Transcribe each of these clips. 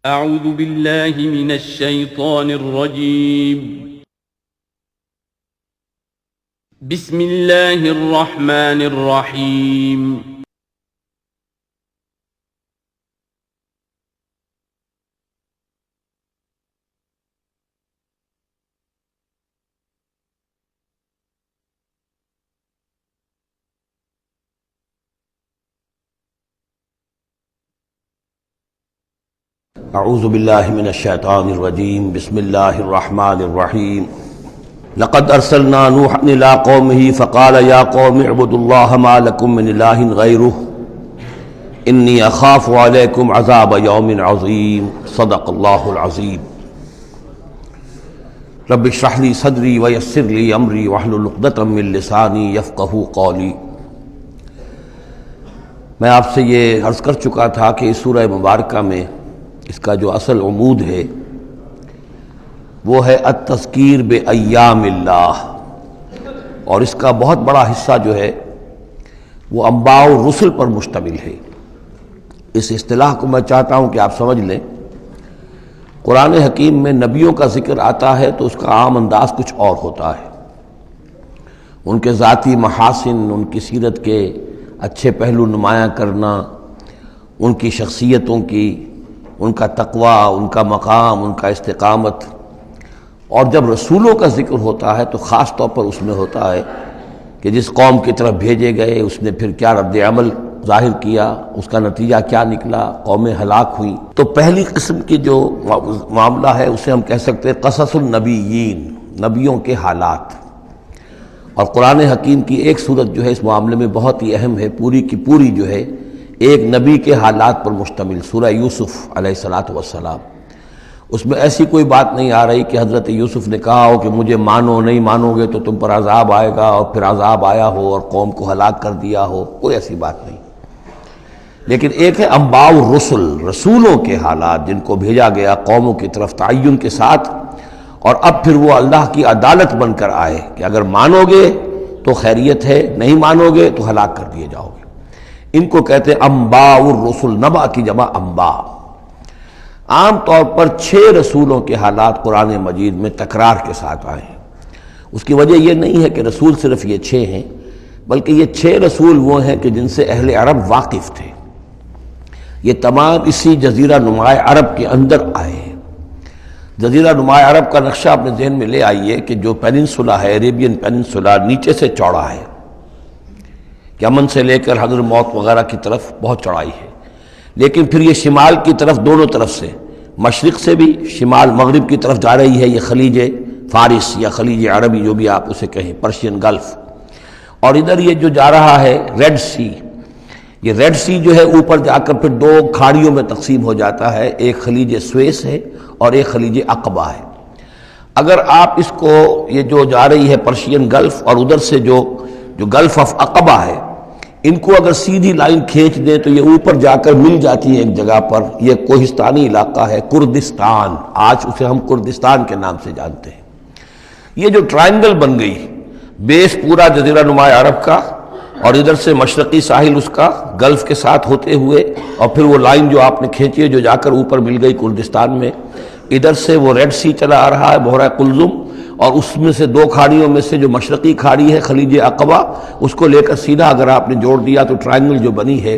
أعوذ بالله من الشيطان الرجيم. بسم الله الرحمن الرحيم. اعوذ باللہ من الشیطان الرجیم بسم اللہ الرحمن الرحیم لقد ارسلنا نوحا الى قومه فقال یا قوم اعبدوا اللہ ما لکم من الہ غیرہ انی اخاف علیکم عذاب یوم عظیم صدق اللہ العظیم رب اشرح لی صدری ویسر لی امری واحلل عقدۃ من لسانی یفقہوا قولی۔ میں آپ سے یہ عرض کر چکا تھا کہ اس سورہ مبارکہ میں اس کا جو اصل عمود ہے وہ ہے التذکیر بایام اللہ، اور اس کا بہت بڑا حصہ جو ہے وہ انباء الرسل پر مشتمل ہے۔ اس اصطلاح کو میں چاہتا ہوں کہ آپ سمجھ لیں۔ قرآن حکیم میں نبیوں کا ذکر آتا ہے تو اس کا عام انداز کچھ اور ہوتا ہے، ان کے ذاتی محاسن، ان کی سیرت کے اچھے پہلو نمایاں کرنا، ان کی شخصیتوں کی، ان کا تقوی، ان کا مقام، ان کا استقامت۔ اور جب رسولوں کا ذکر ہوتا ہے تو خاص طور پر اس میں ہوتا ہے کہ جس قوم کی طرف بھیجے گئے اس نے پھر کیا رد عمل ظاہر کیا، اس کا نتیجہ کیا نکلا، قومیں ہلاک ہوئیں۔ تو پہلی قسم کی جو معاملہ ہے اسے ہم کہہ سکتے ہیں قصص النبیین، نبیوں کے حالات۔ اور قرآن حکیم کی ایک صورت جو ہے اس معاملے میں بہت ہی اہم ہے، پوری کی پوری جو ہے ایک نبی کے حالات پر مشتمل، سورہ یوسف علیہ الصلاۃ والسلام۔ اس میں ایسی کوئی بات نہیں آ رہی کہ حضرت یوسف نے کہا ہو کہ مجھے مانو، نہیں مانو گے تو تم پر عذاب آئے گا، اور پھر عذاب آیا ہو اور قوم کو ہلاک کر دیا ہو، کوئی ایسی بات نہیں۔ لیکن ایک ہے انباء الرسل، رسولوں کے حالات جن کو بھیجا گیا قوموں کی طرف تعین کے ساتھ، اور اب پھر وہ اللہ کی عدالت بن کر آئے کہ اگر مانو گے تو خیریت ہے، نہیں مانو گے تو ہلاک کر دیے جاؤ گے۔ ان کو کہتے ہیں انباء الرسل، نبا کی جمع انباء۔ عام طور پر 6 رسولوں کے حالات قرآن مجید میں تکرار کے ساتھ آئے ہیں۔ اس کی وجہ یہ نہیں ہے کہ رسول صرف یہ 6 ہیں، بلکہ یہ 6 رسول وہ ہیں کہ جن سے اہل عرب واقف تھے۔ یہ تمام اسی جزیرہ نما عرب کے اندر آئے ہیں۔ جزیرہ نما عرب کا نقشہ اپنے ذہن میں لے آئیے کہ جو پیننسولا ہے، عربین پیننسولا، نیچے سے چوڑا ہے، یمن سے لے کر حضر موت وغیرہ کی طرف بہت چوڑائی ہے، لیکن پھر یہ شمال کی طرف دونوں طرف سے، مشرق سے بھی شمال مغرب کی طرف جا رہی ہے یہ خلیج فارس یا خلیج عربی جو بھی آپ اسے کہیں، پرشین گلف۔ اور ادھر یہ جو جا رہا ہے ریڈ سی، یہ ریڈ سی جو ہے اوپر جا کر پھر 2 کھاڑیوں میں تقسیم ہو جاتا ہے، ایک خلیج سویس ہے اور ایک خلیج عقبہ ہے۔ اگر آپ اس کو یہ جو جا رہی ہے پرشین گلف اور ادھر سے جو گلف آف عقبہ ہے، ان کو اگر سیدھی لائن کھینچ دیں تو یہ اوپر جا کر مل جاتی ہے ایک جگہ پر۔ یہ کوہستانی علاقہ ہے کردستان، آج اسے ہم کردستان کے نام سے جانتے ہیں۔ یہ جو ٹرائنگل بن گئی، بیس پورا جزیرہ نما عرب کا، اور ادھر سے مشرقی ساحل اس کا گلف کے ساتھ ہوتے ہوئے، اور پھر وہ لائن جو آپ نے کھینچی ہے جو جا کر اوپر مل گئی کردستان میں، ادھر سے وہ ریڈ سی چلا آ رہا ہے، بحیرہ قلزم، اور اس میں سے 2 کھاڑیوں میں سے جو مشرقی کھاڑی ہے خلیج عقبہ، اس کو لے کر سیدھا اگر آپ نے جوڑ دیا تو ٹرائنگل جو بنی ہے،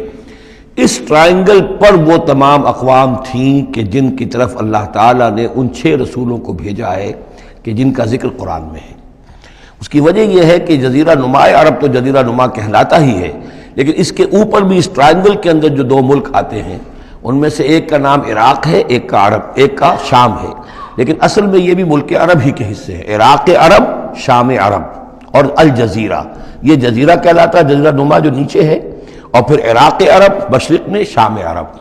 اس ٹرائنگل پر وہ تمام اقوام تھیں کہ جن کی طرف اللہ تعالیٰ نے ان 6 رسولوں کو بھیجا ہے کہ جن کا ذکر قرآن میں ہے۔ اس کی وجہ یہ ہے کہ جزیرہ نما عرب تو جزیرہ نما کہلاتا ہی ہے، لیکن اس کے اوپر بھی اس ٹرائنگل کے اندر جو 2 ملک آتے ہیں ان میں سے ایک کا نام عراق ہے، ایک کا عرب، ایک کا شام ہے، لیکن اصل میں یہ بھی ملک عرب ہی کے حصے ہیں، عراق عرب، شام عرب اور الجزیرہ، یہ جزیرہ کہلاتا ہے، جزیرہ نما جو نیچے ہے، اور پھر عراق عرب مشرق میں، شام عرب۔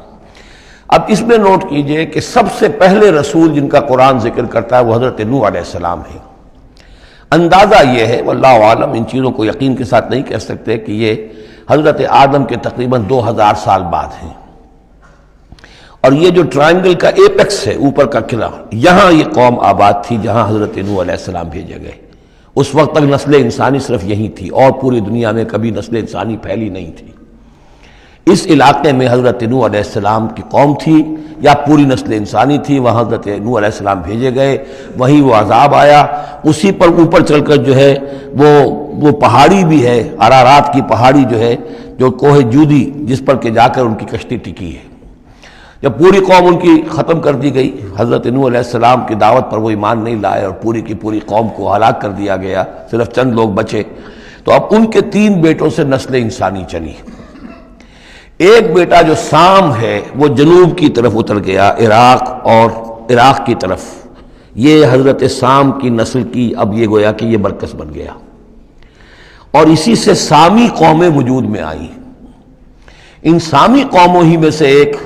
اب اس میں نوٹ کیجئے کہ سب سے پہلے رسول جن کا قرآن ذکر کرتا ہے وہ حضرت نوح علیہ السلام ہے۔ اندازہ یہ ہے، واللہ عالم، ان چیزوں کو یقین کے ساتھ نہیں کہہ سکتے، کہ یہ حضرت آدم کے تقریباً 2000 سال بعد ہیں۔ اور یہ جو ٹرائنگل کا ایپیکس ہے، اوپر کا قلعہ، یہاں یہ قوم آباد تھی جہاں حضرت نوح علیہ السلام بھیجے گئے۔ اس وقت تک نسل انسانی صرف یہی تھی، اور پوری دنیا میں کبھی نسل انسانی پھیلی نہیں تھی۔ اس علاقے میں حضرت نوح علیہ السلام کی قوم تھی یا پوری نسل انسانی تھی، وہاں حضرت نوح علیہ السلام بھیجے گئے، وہیں وہ عذاب آیا۔ اسی پر اوپر چل کر جو ہے وہ پہاڑی بھی ہے، ارارات کی پہاڑی جو ہے، جو کوہ جودی، جس پر کہ جا کر ان کی کشتی ٹکی ہے۔ جب پوری قوم ان کی ختم کر دی گئی، حضرت نوح علیہ السلام کی دعوت پر وہ ایمان نہیں لائے اور پوری کی پوری قوم کو ہلاک کر دیا گیا، صرف چند لوگ بچے، تو اب ان کے 3 بیٹوں سے نسل انسانی چلی۔ ایک بیٹا جو سام ہے وہ جنوب کی طرف اتر گیا، عراق کی طرف، یہ حضرت سام کی نسل کی اب یہ گویا کہ یہ مرکز بن گیا، اور اسی سے سامی قومیں وجود میں آئیں۔ ان سامی قوموں ہی میں سے ایک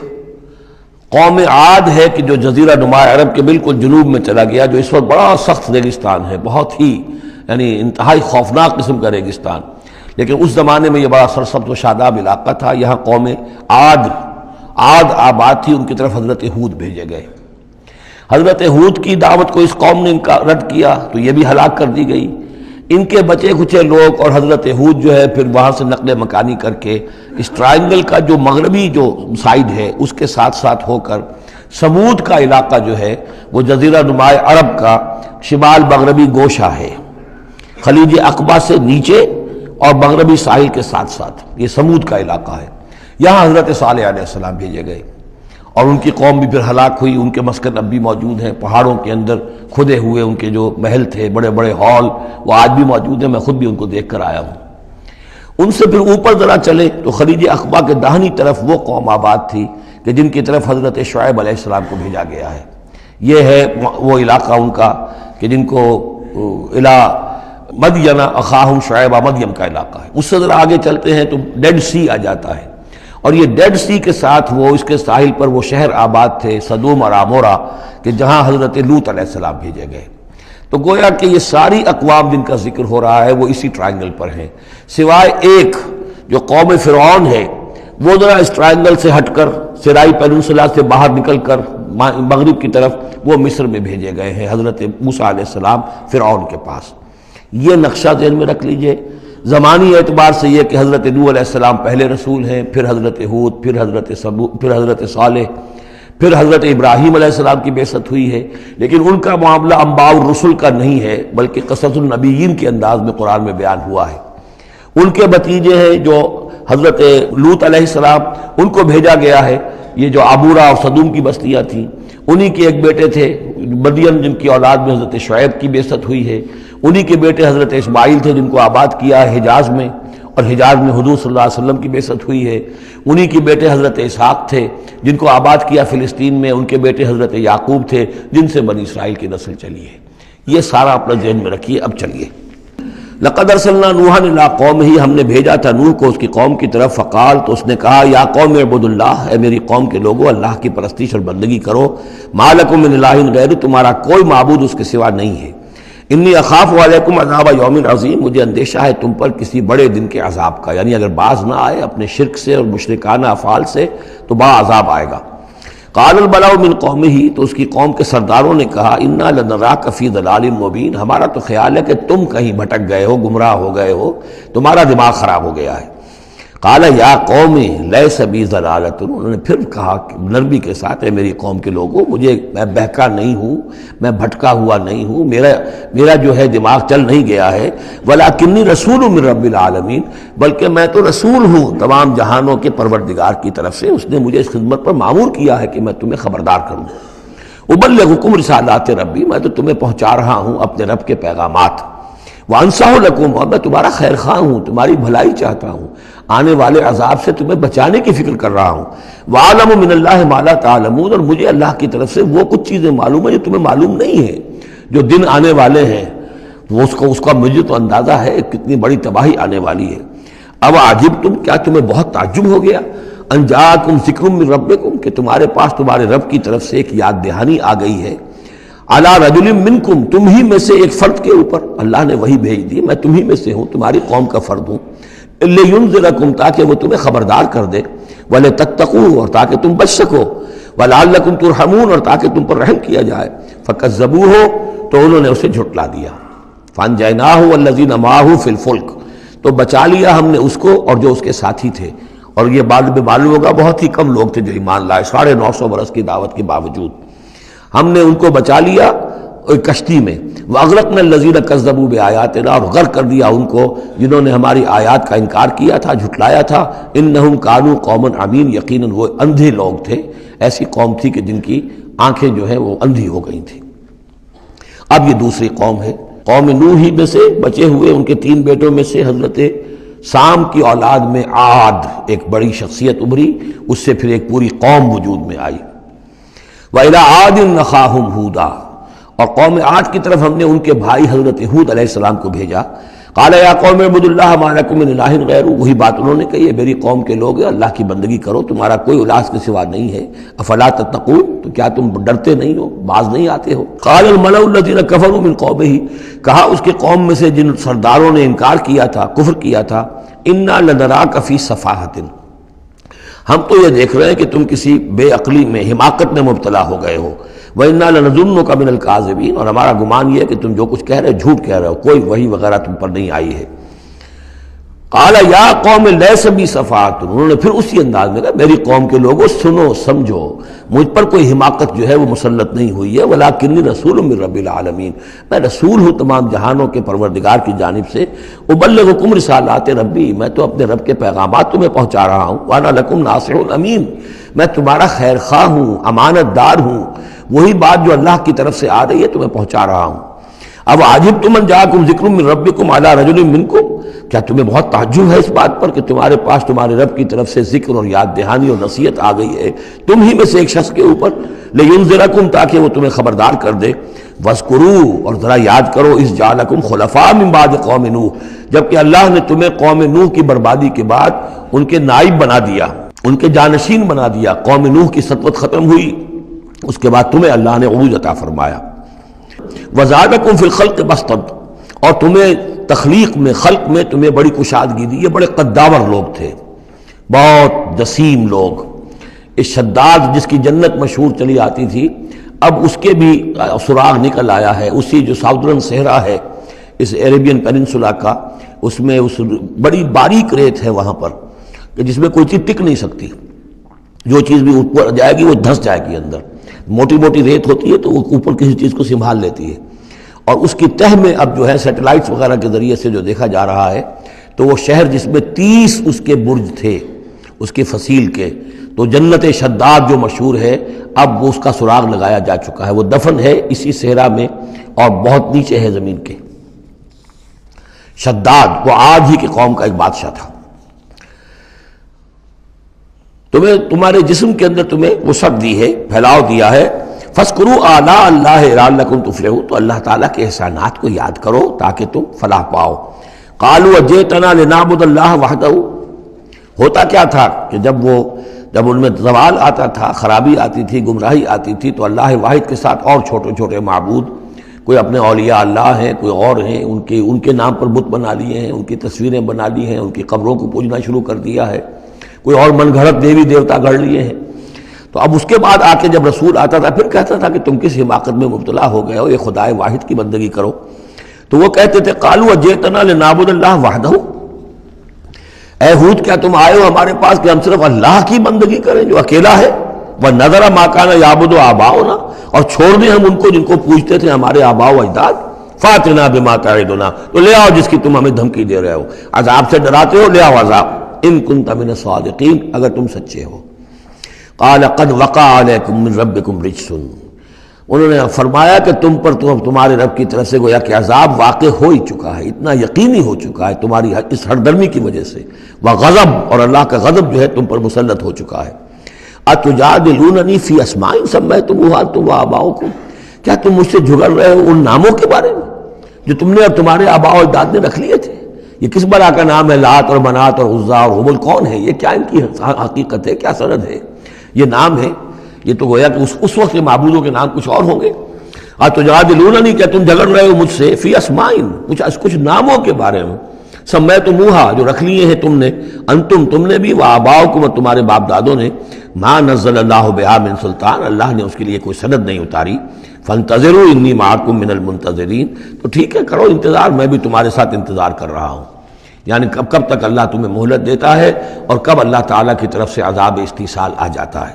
قوم عاد ہے کہ جو جزیرہ نما عرب کے بالکل جنوب میں چلا گیا، جو اس وقت بڑا سخت ریگستان ہے، بہت ہی یعنی انتہائی خوفناک قسم کا ریگستان، لیکن اس زمانے میں یہ بڑا سرسبز و شاداب علاقہ تھا۔ یہاں قوم عاد آباد تھی، ان کی طرف حضرت ہود بھیجے گئے۔ حضرت ہود کی دعوت کو اس قوم نے رد کیا تو یہ بھی ہلاک کر دی گئی۔ ان کے بچے کچے لوگ اور حضرت ہود جو ہے پھر وہاں سے نقل مکانی کر کے اس ٹرائنگل کا جو مغربی جو سائڈ ہے اس کے ساتھ ساتھ ہو کر سمود کا علاقہ جو ہے وہ جزیرہ نما عرب کا شمال مغربی گوشہ ہے، خلیج عقبہ سے نیچے اور مغربی ساحل کے ساتھ ساتھ یہ سمود کا علاقہ ہے۔ یہاں حضرت صالح علیہ السلام بھیجے گئے اور ان کی قوم بھی پھر ہلاک ہوئی۔ ان کے مسکن اب بھی موجود ہیں، پہاڑوں کے اندر کھدے ہوئے ان کے جو محل تھے، بڑے بڑے ہال، وہ آج بھی موجود ہیں، میں خود بھی ان کو دیکھ کر آیا ہوں۔ ان سے پھر اوپر ذرا چلے تو خلیج عقبہ کے داہنی طرف وہ قوم آباد تھی کہ جن کی طرف حضرت شعیب علیہ السلام کو بھیجا گیا ہے۔ یہ ہے وہ علاقہ ان کا کہ جن کو الی مدین اخاہم شعیب مدین کا علاقہ ہے۔ اس سے ذرا آگے چلتے ہیں تو ڈیڈ سی آ جاتا ہے، اور یہ ڈیڈ سی کے ساتھ وہ اس کے ساحل پر وہ شہر آباد تھے سدوم اور عمورہ کہ جہاں حضرت لوط علیہ السلام بھیجے گئے۔ تو گویا کہ یہ ساری اقوام جن کا ذکر ہو رہا ہے وہ اسی ٹرائنگل پر ہیں، سوائے ایک جو قوم فرعون ہے، وہ ذرا اس ٹرائنگل سے ہٹ کر سرائی پیننسلا سے باہر نکل کر مغرب کی طرف وہ مصر میں بھیجے گئے ہیں حضرت موسیٰ علیہ السلام فرعون کے پاس۔ یہ نقشہ ذہن میں رکھ لیجئے۔ زمانی اعتبار سے یہ کہ حضرت نوح علیہ السلام پہلے رسول ہیں، پھر حضرت ہود، پھر حضرت صالح، پھر حضرت ابراہیم علیہ السلام کی بعثت ہوئی ہے، لیکن ان کا معاملہ انباء الرسل کا نہیں ہے بلکہ قصص النبیین کے انداز میں قرآن میں بیان ہوا ہے۔ ان کے بتیجے ہیں جو حضرت لوط علیہ السلام، ان کو بھیجا گیا ہے۔ یہ جو عبورہ اور صدوم کی بستیاں تھیں، انہی کے ایک بیٹے تھے مدین جن کی اولاد میں حضرت شعیب کی بعثت ہوئی ہے، انہی کے بیٹے حضرت اسماعیل تھے جن کو آباد کیا ہے حجاز میں، اور حجاز میں حضور صلی اللہ علیہ وسلم کی بعثت ہوئی ہے۔ انہی کے بیٹے حضرت اسحاق تھے جن کو آباد کیا فلسطین میں، ان کے بیٹے حضرت یعقوب تھے جن سے بنی اسرائیل کی نسل چلی ہے۔ یہ سارا اپنا ذہن میں رکھیے۔ اب چلیے، لقد ارسلنا نوحا الی قومہ، ہم نے بھیجا تھا نوح کو اس کی قوم کی طرف، فقال، تو اس نے کہا، یا قوم اعبدوا اللہ، اے میری قوم کے لوگو اللہ کی پرستش اور بندگی کرو، ما لکم من الہ غیرہ، تمہارا کوئی معبود اس کے سوا نہیں ہے، انی اخاف علیکم عذاب یوم عظیم، مجھے اندیشہ ہے تم پر کسی بڑے دن کے عذاب کا، یعنی اگر باز نہ آئے اپنے شرک سے اور مشرکانہ افعال سے تو بڑا عذاب آئے گا۔ قال الملأ من قومہ، تو اس کی قوم کے سرداروں نے کہا، انا لنراک فی ضلال مبین، ہمارا تو خیال ہے کہ تم کہیں بھٹک گئے ہو، گمراہ ہو گئے ہو، تمہارا دماغ خراب ہو گیا ہے۔ قال یا قوم لیس بی ضلالۃ، انہوں نے پھر کہا نرمی کے ساتھ، اے میری قوم کے لوگوں، میں بہکا نہیں ہوں، میں بھٹکا ہوا نہیں ہوں، میرا جو ہے دماغ چل نہیں گیا ہے، ولکنی رسول من رب العالمین، بلکہ میں تو رسول ہوں تمام جہانوں کے پروردگار کی طرف سے، اس نے مجھے اس خدمت پر مامور کیا ہے کہ میں تمہیں خبردار کروں۔ ابلغکم رسالات ربی، میں تو تمہیں پہنچا رہا ہوں اپنے رب کے پیغامات، وانصح لکم، اور میں تمہارا خیر خواہ ہوں، تمہاری بھلائی چاہتا ہوں، آنے والے عذاب سے تمہیں بچانے کی فکر کر رہا ہوں۔ وَأَعْلَمُ مِنَ اللَّهِ مَا لَا تَعْلَمُونَ، اور مجھے اللہ کی طرف سے وہ کچھ چیزیں معلوم ہیں جو تمہیں معلوم نہیں ہیں، جو دن آنے والے ہیں وہ اس کا مجھے تو اندازہ ہے کتنی بڑی تباہی آنے والی ہے۔ اب عجبتم، کیا تمہیں بہت تعجب ہو گیا، ان جاءکم ذکر من ربکم، کہ تمہارے پاس تمہارے رب کی طرف سے ایک یاد دہانی آ گئی ہے، علی رجل منکم، تم ہی میں سے ایک فرد کے اوپر اللہ نے وہی بھیج دی، میں تم ہی میں سے ہوں، تمہاری قوم کا فرد ہوں، لینذرکم، تاکہ وہ تمہیں خبردار کر دے، ولتتقوا، اور تاکہ تم بچ سکو، ولعلکم ترحمون، اور تاکہ تم پر رحم کیا جائے، فکذبوہ، تو انہوں نے اسے جھٹلا دیا، فانجیناہ والذین معہ فی الفلک، تو بچا لیا ہم نے اس کو اور جو اس کے ساتھی تھے، اور یہ بعد میں معلوم ہوگا بہت ہی کم لوگ تھے جو ایمان لائے 950 برس کی دعوت کے باوجود۔ ہم نے ان کو بچا لیا ایک کشتی میں، وَأَغْرَقْنَا الَّذِينَ كَذَّبُوا بِآيَاتِنَا، اور غرق کر دیا ان کو جنہوں نے ہماری آیات کا انکار کیا تھا، جھٹلایا تھا۔ إِنَّهُمْ كَانُوا قَوْمًا عَمِينَ، یقیناً وہ اندھے لوگ تھے، ایسی قوم تھی کہ جن کی آنکھیں جو ہیں وہ اندھی ہو گئی تھیں۔ اب یہ دوسری قوم ہے، قوم نوح ہی میں سے بچے ہوئے ان کے 3 بیٹوں میں سے حضرت سام کی اولاد میں عاد ایک بڑی شخصیت ابھری، اس سے پھر ایک پوری قوم وجود میں آئی۔ وَإِلَىٰ عَادٍ أَخَاهُمْ هُودًا، اور قوم عاد کی طرف ہم نے ان کے بھائی حضرت ہود علیہ السلام کو بھیجا۔ قَالَ يَا قَوْمِ اعْبُدُوا اللَّهَ مَا لَكُم مِّنْ إِلَٰهٍ غَيْرُهُ، وہی بات انہوں نے کہی ہے، میری قوم کے لوگ اللہ کی بندگی کرو، تمہارا کوئی الہ کے سوا نہیں ہے۔ افلا تتقون، تو کیا تم ڈرتے نہیں ہو، باز نہیں آتے ہو؟ قَالَ الْمَلَأُ الَّذِينَ كَفَرُوا مِنْ قَوْمِهِ، کہا اس کے قوم میں سے جن سرداروں نے انکار کیا تھا، کفر کیا تھا، إِنَّا لَنَرَاكَ فِي سَفَاهَةٍ، ہم تو یہ دیکھ رہے ہیں کہ تم کسی بے عقلی میں، حماقت میں مبتلا ہو گئے ہو۔ وَإِنَّا لَنَظُنُّكَ مِنَ الْكَاذِبِينَ، اور ہمارا گمان یہ ہے کہ تم جو کچھ کہہ رہے ہو جھوٹ کہہ رہے ہو، کوئی وحی وغیرہ تم پر نہیں آئی ہے۔ قَالَ يَا قَوْمِ لَيْسَ بِي سَفَاهَةٌ، انہوں نے پھر اسی انداز میں کہا میری قوم کے لوگوں سنو سمجھو، مجھ پر کوئی حماقت جو ہے وہ مسلط نہیں ہوئی ہے، وَلَٰكِنِّي رَسُولٌ مِّن رَّبِّ الْعَالَمِينَ، میں رسول ہوں تمام جہانوں کے پروردگار کی جانب سے۔ أُبَلِّغُكُمْ رِسَالَاتِ رَبِّي، میں تو اپنے رب کے پیغامات تمہیں پہنچا رہا ہوں۔ وَأَنَا لَكُمْ نَاصِحٌ أَمِينٌ، میں تمہارا خیر خواہ ہوں، امانت دار ہوں، وہی بات جو اللہ کی طرف سے آ رہی ہے تمہیں پہنچا رہا ہوں۔ اب عجبتم ان جاءکم ذکر من ربکم علی رجل منکم، کیا تمہیں بہت تعجب ہے اس بات پر کہ تمہارے پاس تمہارے رب کی طرف سے ذکر اور یاد دہانی اور نصیحت آ گئی ہے تم ہی میں سے ایک شخص کے اوپر، لینذرکم، تاکہ وہ تمہیں خبردار کر دے۔ واذکروا، اور ذرا یاد کرو، اذ جعلکم خلفاء من بعد قوم نوح، جبکہ اللہ نے تمہیں قوم نوح کی بربادی کے بعد ان کے نائب بنا دیا، ان کے جانشین بنا دیا۔ قوم نوح کی سطوت ختم ہوئی، اس کے بعد تمہیں اللہ نے عروج عطا فرمایا۔ وزادکم فی الخلق بسطۃ، اور تمہیں تخلیق میں، خلق میں تمہیں بڑی کشادگی دی۔ یہ بڑے قداور لوگ تھے، بہت جسیم لوگ۔ اس شداد جس کی جنت مشہور چلی آتی تھی، اب اس کے بھی سراغ نکل آیا ہے۔ اسی جو ساؤدرن صحرا ہے اس عربین پیننسولا کا، اس میں اس بڑی باریک ریت ہے وہاں پر کہ جس میں کوئی چیز ٹک نہیں سکتی، جو چیز بھی اوپر جائے گی وہ دھس جائے گی اندر۔ موٹی موٹی ریت ہوتی ہے تو وہ اوپر کسی چیز کو سنبھال لیتی ہے، اور اس کی تہ میں اب جو ہے سیٹلائٹس وغیرہ کے ذریعے سے جو دیکھا جا رہا ہے، تو وہ شہر جس میں 30 اس کے برج تھے اس کے فصیل کے، تو جنت شداد جو مشہور ہے اب وہ اس کا سراغ لگایا جا چکا ہے۔ وہ دفن ہے اسی صحرا میں اور بہت نیچے ہے زمین کے۔ شداد وہ عاد ہی کی قوم کا ایک بادشاہ تھا۔ تمہیں تمہارے جسم کے اندر تمہیں وسعت دی ہے، پھیلاؤ دیا ہے۔ فَاذْكُرُوا آلَاءَ اللَّهِ لَعَلَّكُمْ تُفْلِحُونَ، تو اللہ تعالیٰ کے احسانات کو یاد کرو تاکہ تم فلاح پاؤ۔ قَالُوا أَجِئْتَنَا لِنَعْبُدَ اللَّهَ وَحْدَهُ، ہوتا کیا تھا کہ جب ان میں زوال آتا تھا، خرابی آتی تھی، گمراہی آتی تھی، تو اللہ واحد کے ساتھ اور چھوٹے چھوٹے معبود، کوئی اپنے اولیاء اللہ ہیں، کوئی اور ہیں، ان کے نام پر بت بنا لیے ہیں، ان کی تصویریں بنا لی ہیں، ان کی قبروں کو پوجنا شروع کر دیا ہے، کوئی اور من گھڑت دیوی دیوتا گھڑ لیے ہیں۔ تو اب اس کے بعد آ کے جب رسول آتا تھا پھر کہتا تھا کہ تم کس حماقت میں مبتلا ہو گئے ہو، یہ خدائے واحد کی بندگی کرو۔ تو وہ کہتے تھے قالوا اجئتنا لنعبد اللہ وحدہ، اے ہود کیا تم آئے ہو ہمارے پاس کہ ہم صرف اللہ کی بندگی کریں جو اکیلا ہے، وَنَذَرَ مَا كَانَ يَعْبُدُ آبَاؤُنَا، اور چھوڑ دیں ہم ان کو جن کو پوجتے تھے ہمارے آباء و اجداد۔ فَأْتِنَا بِمَا تَعِدُنَا، تو لے آؤ جس کی تم ہمیں دھمکی دے رہے ہو، عذاب سے ڈراتے ہو، لے آؤ عذاب، ان كنت من الصادقین، اگر تم سچے ہو۔ قال قد وقع علیکم من ربکم رجس، انہوں نے فرمایا کہ تم پر تمہارے رب کی طرف سے گویا کہ عذاب واقع ہو ہی چکا ہے، اتنا یقینی ہو چکا ہے تمہاری اس ہردرمی کی وجہ سے، وغضب، اور اللہ کا غضب جو ہے تم پر مسلط ہو چکا ہے۔ اتجادلوننی فی اسماء سمیتموها انتم وآباؤکم، کیا تم مجھ سے جھگڑ رہے ہو ان ناموں کے بارے میں جو تم نے اور تمہارے آباء و اجداد نے رکھ لیے تھے؟ یہ کس بلا کا نام ہے؟ لات اور منات اور عزا اور ہبل کون ہے؟ یہ کیا ان کی حقیقت ہے، کیا سند ہے؟ یہ نام ہے، یہ تو گویا کہ اس وقت کے معبودوں کے نام کچھ اور ہوں گے۔ اتجادلوننی، کیا تم جھگڑ رہے ہو مجھ سے فی اسماء، کچھ ناموں کے بارے میں، سمیتموها، جو رکھ لیے ہیں تم نے، انتم، تم نے بھی، وآباؤکم، اور تمہارے باپ دادوں نے، ما نزل اللہ بہا من سلطان، اللہ نے اس کے لیے کوئی سند نہیں اتاری۔ فانتظروا انی معکم من المنتظرین، تو ٹھیک ہے کرو انتظار، میں بھی تمہارے ساتھ انتظار کر رہا ہوں۔ یعنی کب تک اللہ تمہیں مہلت دیتا ہے اور کب اللہ تعالیٰ کی طرف سے عذاب استیصال آ جاتا ہے۔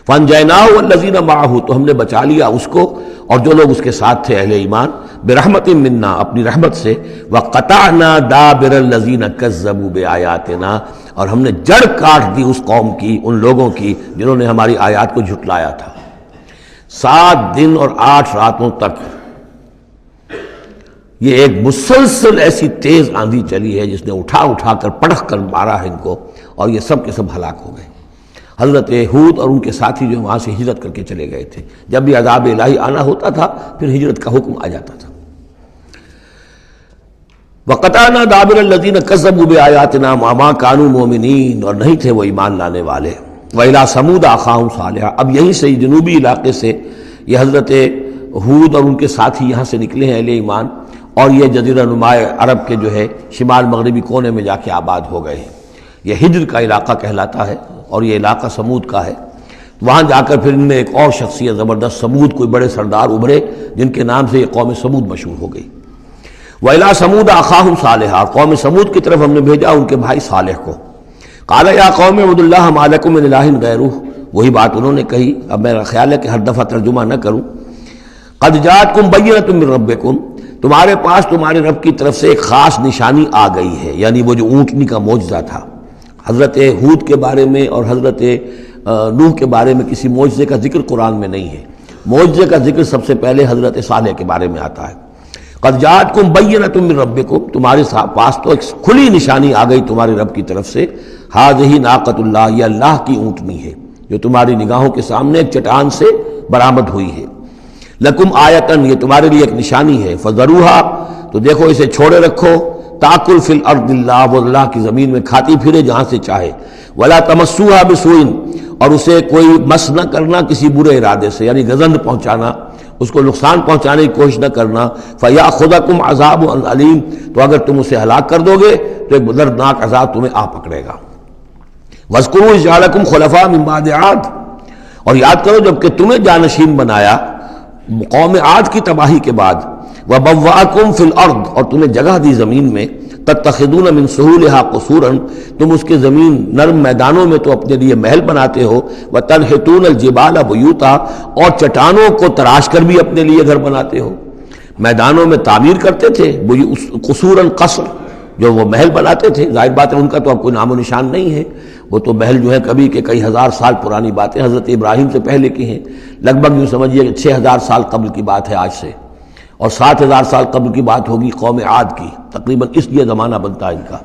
فَأَنْجَيْنَاهُ وَالَّذِينَ مَعَهُ، تو ہم نے بچا لیا اس کو اور جو لوگ اس کے ساتھ تھے اہل ایمان، برحمت منا، اپنی رحمت سے، وَقَطَعْنَا دَابِرَ الَّذِينَ كَذَّبُوا بِآيَاتِنَا، اور ہم نے جڑ کاٹ دی اس قوم کی، ان لوگوں کی جنہوں نے ہماری آیات کو جھٹلایا تھا۔ 7 دن اور 8 راتوں تک یہ ایک مسلسل ایسی تیز آندھی چلی ہے جس نے اٹھا کر پٹخ کر مارا ہے ان کو، اور یہ سب کے سب ہلاک ہو گئے۔ حضرت ہود اور ان کے ساتھی جو وہاں سے ہجرت کر کے چلے گئے تھے، جب بھی عذاب الہی آنا ہوتا تھا پھر ہجرت کا حکم آ جاتا تھا۔ وَقَطَعْنَا دَابِرَ الَّذِينَ كَذَّبُوا بِآيَاتِنَا وَمَا كَانُوا مُؤْمِنِينَ، اور نہیں تھے وہ ایمان لانے والے۔ وَإِلَىٰ ثَمُودَ أَخَاهُمْ صَالِحًا، اب یہیں سے جنوبی علاقے سے یہ حضرت ہود اور ان کے ساتھی یہاں سے نکلے ہیں اہل ایمان، اور یہ جزیرہ نما عرب کے جو ہے شمال مغربی کونے میں جا کے آباد ہو گئے ہیں۔ یہ ہجر کا علاقہ کہلاتا ہے اور یہ علاقہ سمود کا ہے۔ وہاں جا کر پھر ان میں ایک اور شخصیت زبردست، سمود کوئی بڑے سردار ابھرے جن کے نام سے یہ قوم سمود مشہور ہو گئی۔ وَإِلَىٰ ثَمُودَ أَخَاهُمْ صَالِحًا، قوم سمود کی طرف ہم نے بھیجا ان کے بھائی صالح کو۔ قَالَ يَا قَوْمِ اعْبُدُوا اللَّهَ مَا لَكُم مِّنْ إِلَٰهٍ غَيْرُهُ، وہی بات انہوں نے کہی، اب میرا خیال ہے کہ ہر دفعہ ترجمہ نہ کروں۔ قَدْ جَاءَتْكُم بَيِّنَةٌ مِّن رَّبِّكُم، تمہارے پاس تمہارے رب کی طرف سے ایک خاص نشانی آ گئی ہے، یعنی وہ جو اونٹنی کا معجزہ تھا۔ حضرت ہود کے بارے میں اور حضرت نوح کے بارے میں کسی معجزے کا ذکر قرآن میں نہیں ہے، معجزے کا ذکر سب سے پہلے حضرت صالح کے بارے میں آتا ہے۔ قد جاءتکم بینۃ من ربکم، تمہارے پاس تو ایک کھلی نشانی آ گئی تمہارے رب کی طرف سے۔ ھذہ ناقۃ اللہ، یہ اللہ کی اونٹنی ہے جو تمہاری نگاہوں کے سامنے ایک چٹان سے برآمد ہوئی ہے۔ لکم آیتن، یہ تمہارے لیے ایک نشانی ہے۔ فذروھا، تو دیکھو اسے چھوڑے رکھو۔ تاکل فی الارض اللہ، وہ اللہ کی زمین میں کھاتی پھرے جہاں سے چاہے۔ ولا تمسوھا بسوء، اور اسے کوئی مس نہ کرنا کسی برے ارادے سے، یعنی گزند پہنچانا، اس کو نقصان پہنچانے کی کوشش نہ کرنا۔ فیاخذکم عذاب علیم، تو اگر تم اسے ہلاک کر دو گے تو ایک دردناک عذاب تمہیں آ پکڑے گا۔ واذکروا اذ جعلکم خلفاء من بعد عاد، اور یاد کرو جب کہ تمہیں جانشین بنایا قوم عاد کی تباہی کے بعد۔ وبوأکم فی الارض، اور تمہیں جگہ دی زمین میں۔ تتخذون من سہولہا قصورا، تم اس کے زمین نرم میدانوں میں تو اپنے لیے محل بناتے ہو۔ وتنحتون الجبال بیوتا، اور چٹانوں کو تراش کر بھی اپنے لیے گھر بناتے ہو۔ میدانوں میں تعمیر کرتے تھے قصورا، قصر جو وہ محل بناتے تھے، ظاہر بات ہے ان کا تو اب کوئی نام و نشان نہیں ہے، وہ تو محل جو ہے کبھی کے کئی ہزار سال پرانی باتیں حضرت ابراہیم سے پہلے کی ہیں، لگ بھگ یوں سمجھیے کہ 6000 سال قبل کی بات ہے آج سے، اور 7000 سال قبل کی بات ہوگی قوم عاد کی، تقریباً اس لیے زمانہ بنتا ہے ان کا۔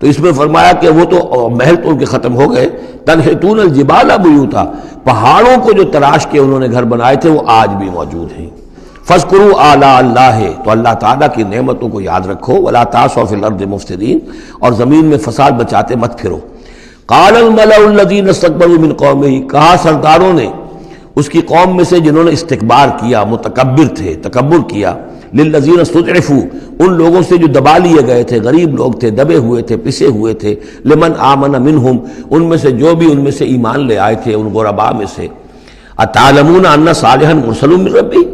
تو اس میں فرمایا کہ وہ تو محل تو ان کے ختم ہو گئے۔ تنحتون الجبال بیوتا، پہاڑوں کو جو تراش کے انہوں نے گھر بنائے تھے وہ آج بھی موجود ہیں۔ فاذکروا آلاء اللہ، تو اللہ تعالیٰ کی نعمتوں کو یاد رکھو۔ ولا تعثوا فی الارض مفسدین، اور زمین میں فساد بچاتے مت پھرو۔ قال الملأ الذین استکبروا من قومہ، کہا سرداروں نے اس کی قوم میں سے جنہوں نے استکبار کیا، متکبر تھے، تکبر کیا، للذین استضعفوا، ان لوگوں سے جو دبا لیے گئے تھے، غریب لوگ تھے، دبے ہوئے تھے، پسے ہوئے تھے، لمن آمن منہم، ان میں سے جو بھی ان میں سے ایمان لے آئے تھے ان غرباء میں سے۔ اتعلمون ان صالحا مرسل من ربی،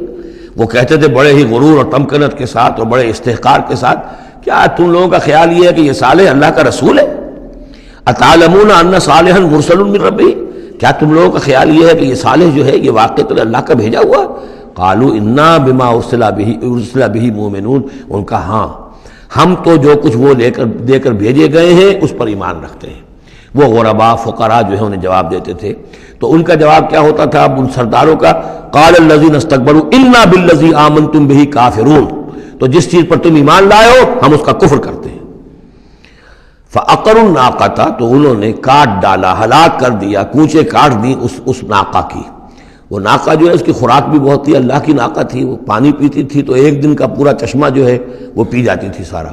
وہ کہتے تھے بڑے ہی غرور اور تمکنت کے ساتھ اور بڑے استحقار کے ساتھ، کیا تم لوگوں کا خیال یہ ہے کہ یہ صالح اللہ کا رسول ہے؟ اتعلمون ان صالحا مرسل من ربی، کیا تم لوگوں کا خیال یہ ہے کہ یہ صالح جو ہے یہ واقعی اللہ کا بھیجا ہوا؟ قالوا انا بما ارسل به مؤمنون، ان کا ہاں ہم تو جو کچھ وہ دے کر بھیجے گئے ہیں اس پر ایمان رکھتے ہیں۔ وہ غرباء فقراء جو ہے انہیں جواب دیتے تھے، تو ان کا جواب کیا ہوتا تھا اب ان سرداروں کا؟ قال الذین استکبروا انا بالذی آمنتم به کافرون، تو جس چیز پر تم ایمان لائے ہو ہم اس کا کفر کرتے ہیں۔ فعقروا الناقۃ، تو انہوں نے کاٹ ڈالا، ہلاک کر دیا، کوچے کاٹ دی اس ناقہ کی۔ وہ ناقہ جو ہے اس کی خوراک بھی بہت تھی، اللہ کی ناقہ تھی، وہ پانی پیتی تھی تو ایک دن کا پورا چشمہ جو ہے وہ پی جاتی تھی سارا۔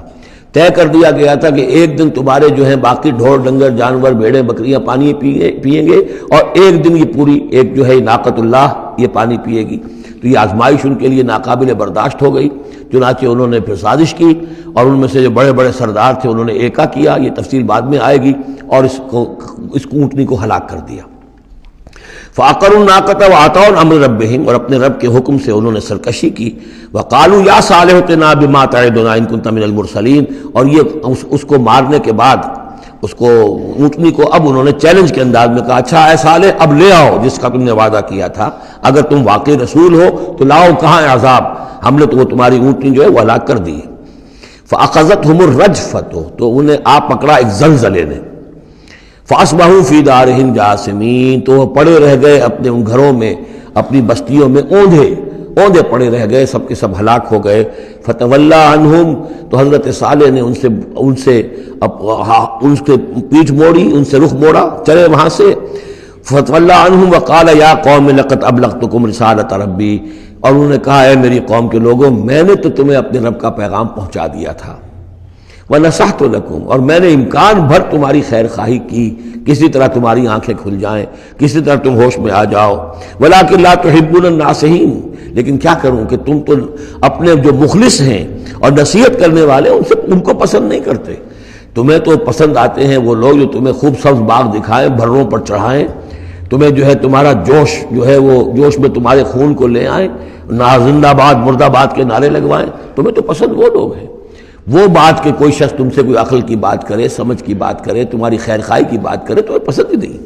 طے کر دیا گیا تھا کہ ایک دن تمہارے جو ہیں باقی ڈھور ڈنگر جانور بھیڑیں بکریاں پانی پئیں گے، اور ایک دن یہ پوری ایک جو ہے ناقۃ اللہ یہ پانی پیے گی۔ تو یہ آزمائش ان کے لیے ناقابل برداشت ہو گئی، چنانچہ انہوں نے پھر سازش کی، اور ان میں سے جو بڑے بڑے سردار تھے انہوں نے ایکا کیا، یہ تفصیل بعد میں آئے گی، اور اس اونٹنی کو ہلاک کر دیا۔ فعقروا الناقۃ وعتوا امر ربهم، اور اپنے رب کے حکم سے انہوں نے سرکشی کی. وقالوا یا صالح ائتنا بما تعدنا ان كنت من المرسلین، اور یہ اس کو مارنے کے بعد اس کو اونٹنی کو اب انہوں نے چیلنج کے انداز میں کہا اچھا اے صالح اب لے آؤ جس کا تم نے وعدہ کیا تھا، اگر تم واقعی رسول ہو تو لاؤ کہاں ہے عذاب، ہم نے تو وہ تمہاری اونٹنی جو ہے وہ ہلاک کر دی. فاخذتهم الرجفۃ، تو انہیں آ پکڑا ایک زلزلے نے. فاصبحوا فی دارہم جاثمین، تو وہ پڑے رہ گئے اپنے ان گھروں میں، اپنی بستیوں میں اوندھے پڑے رہ گئے، سب کے سب ہلاک ہو گئے. فتولی عنہم، تو حضرت صالح نے ان سے پیٹھ موڑی، ان سے رخ موڑا، چلے وہاں سے. فتولی عنہم وقال یا قوم لقد ابلغتکم رسالۃ ربی، اور انہوں نے کہا اے میری قوم کے لوگوں میں نے تو تمہیں اپنے رب کا پیغام پہنچا دیا تھا. وَنَصَحْتُ لَكُمْ، اور میں نے امکان بھر تمہاری خیر خواہی کی، کسی طرح تمہاری آنکھیں کھل جائیں، کسی طرح تم ہوش میں آ جاؤ. وَلَٰكِن لَا تُحِبُّونَ النَّاصِحِينَ، لیکن کیا کروں کہ تم تو اپنے جو مخلص ہیں اور نصیحت کرنے والے ان کو پسند نہیں کرتے. تمہیں تو پسند آتے ہیں وہ لوگ جو تمہیں خوب سبز باغ دکھائیں، بھروں پر چڑھائیں، تمہیں جو ہے تمہارا جوش جو ہے وہ جوش میں تمہارے خون کو لے آئیں، زندہ باد مردہ باد کے نعرے لگوائیں. تمہیں تو پسند وہ لوگ ہیں. وہ بات کہ کوئی شخص تم سے کوئی عقل کی بات کرے، سمجھ کی بات کرے، تمہاری خیر خواہی کی بات کرے، تمہیں پسند ہی نہیں.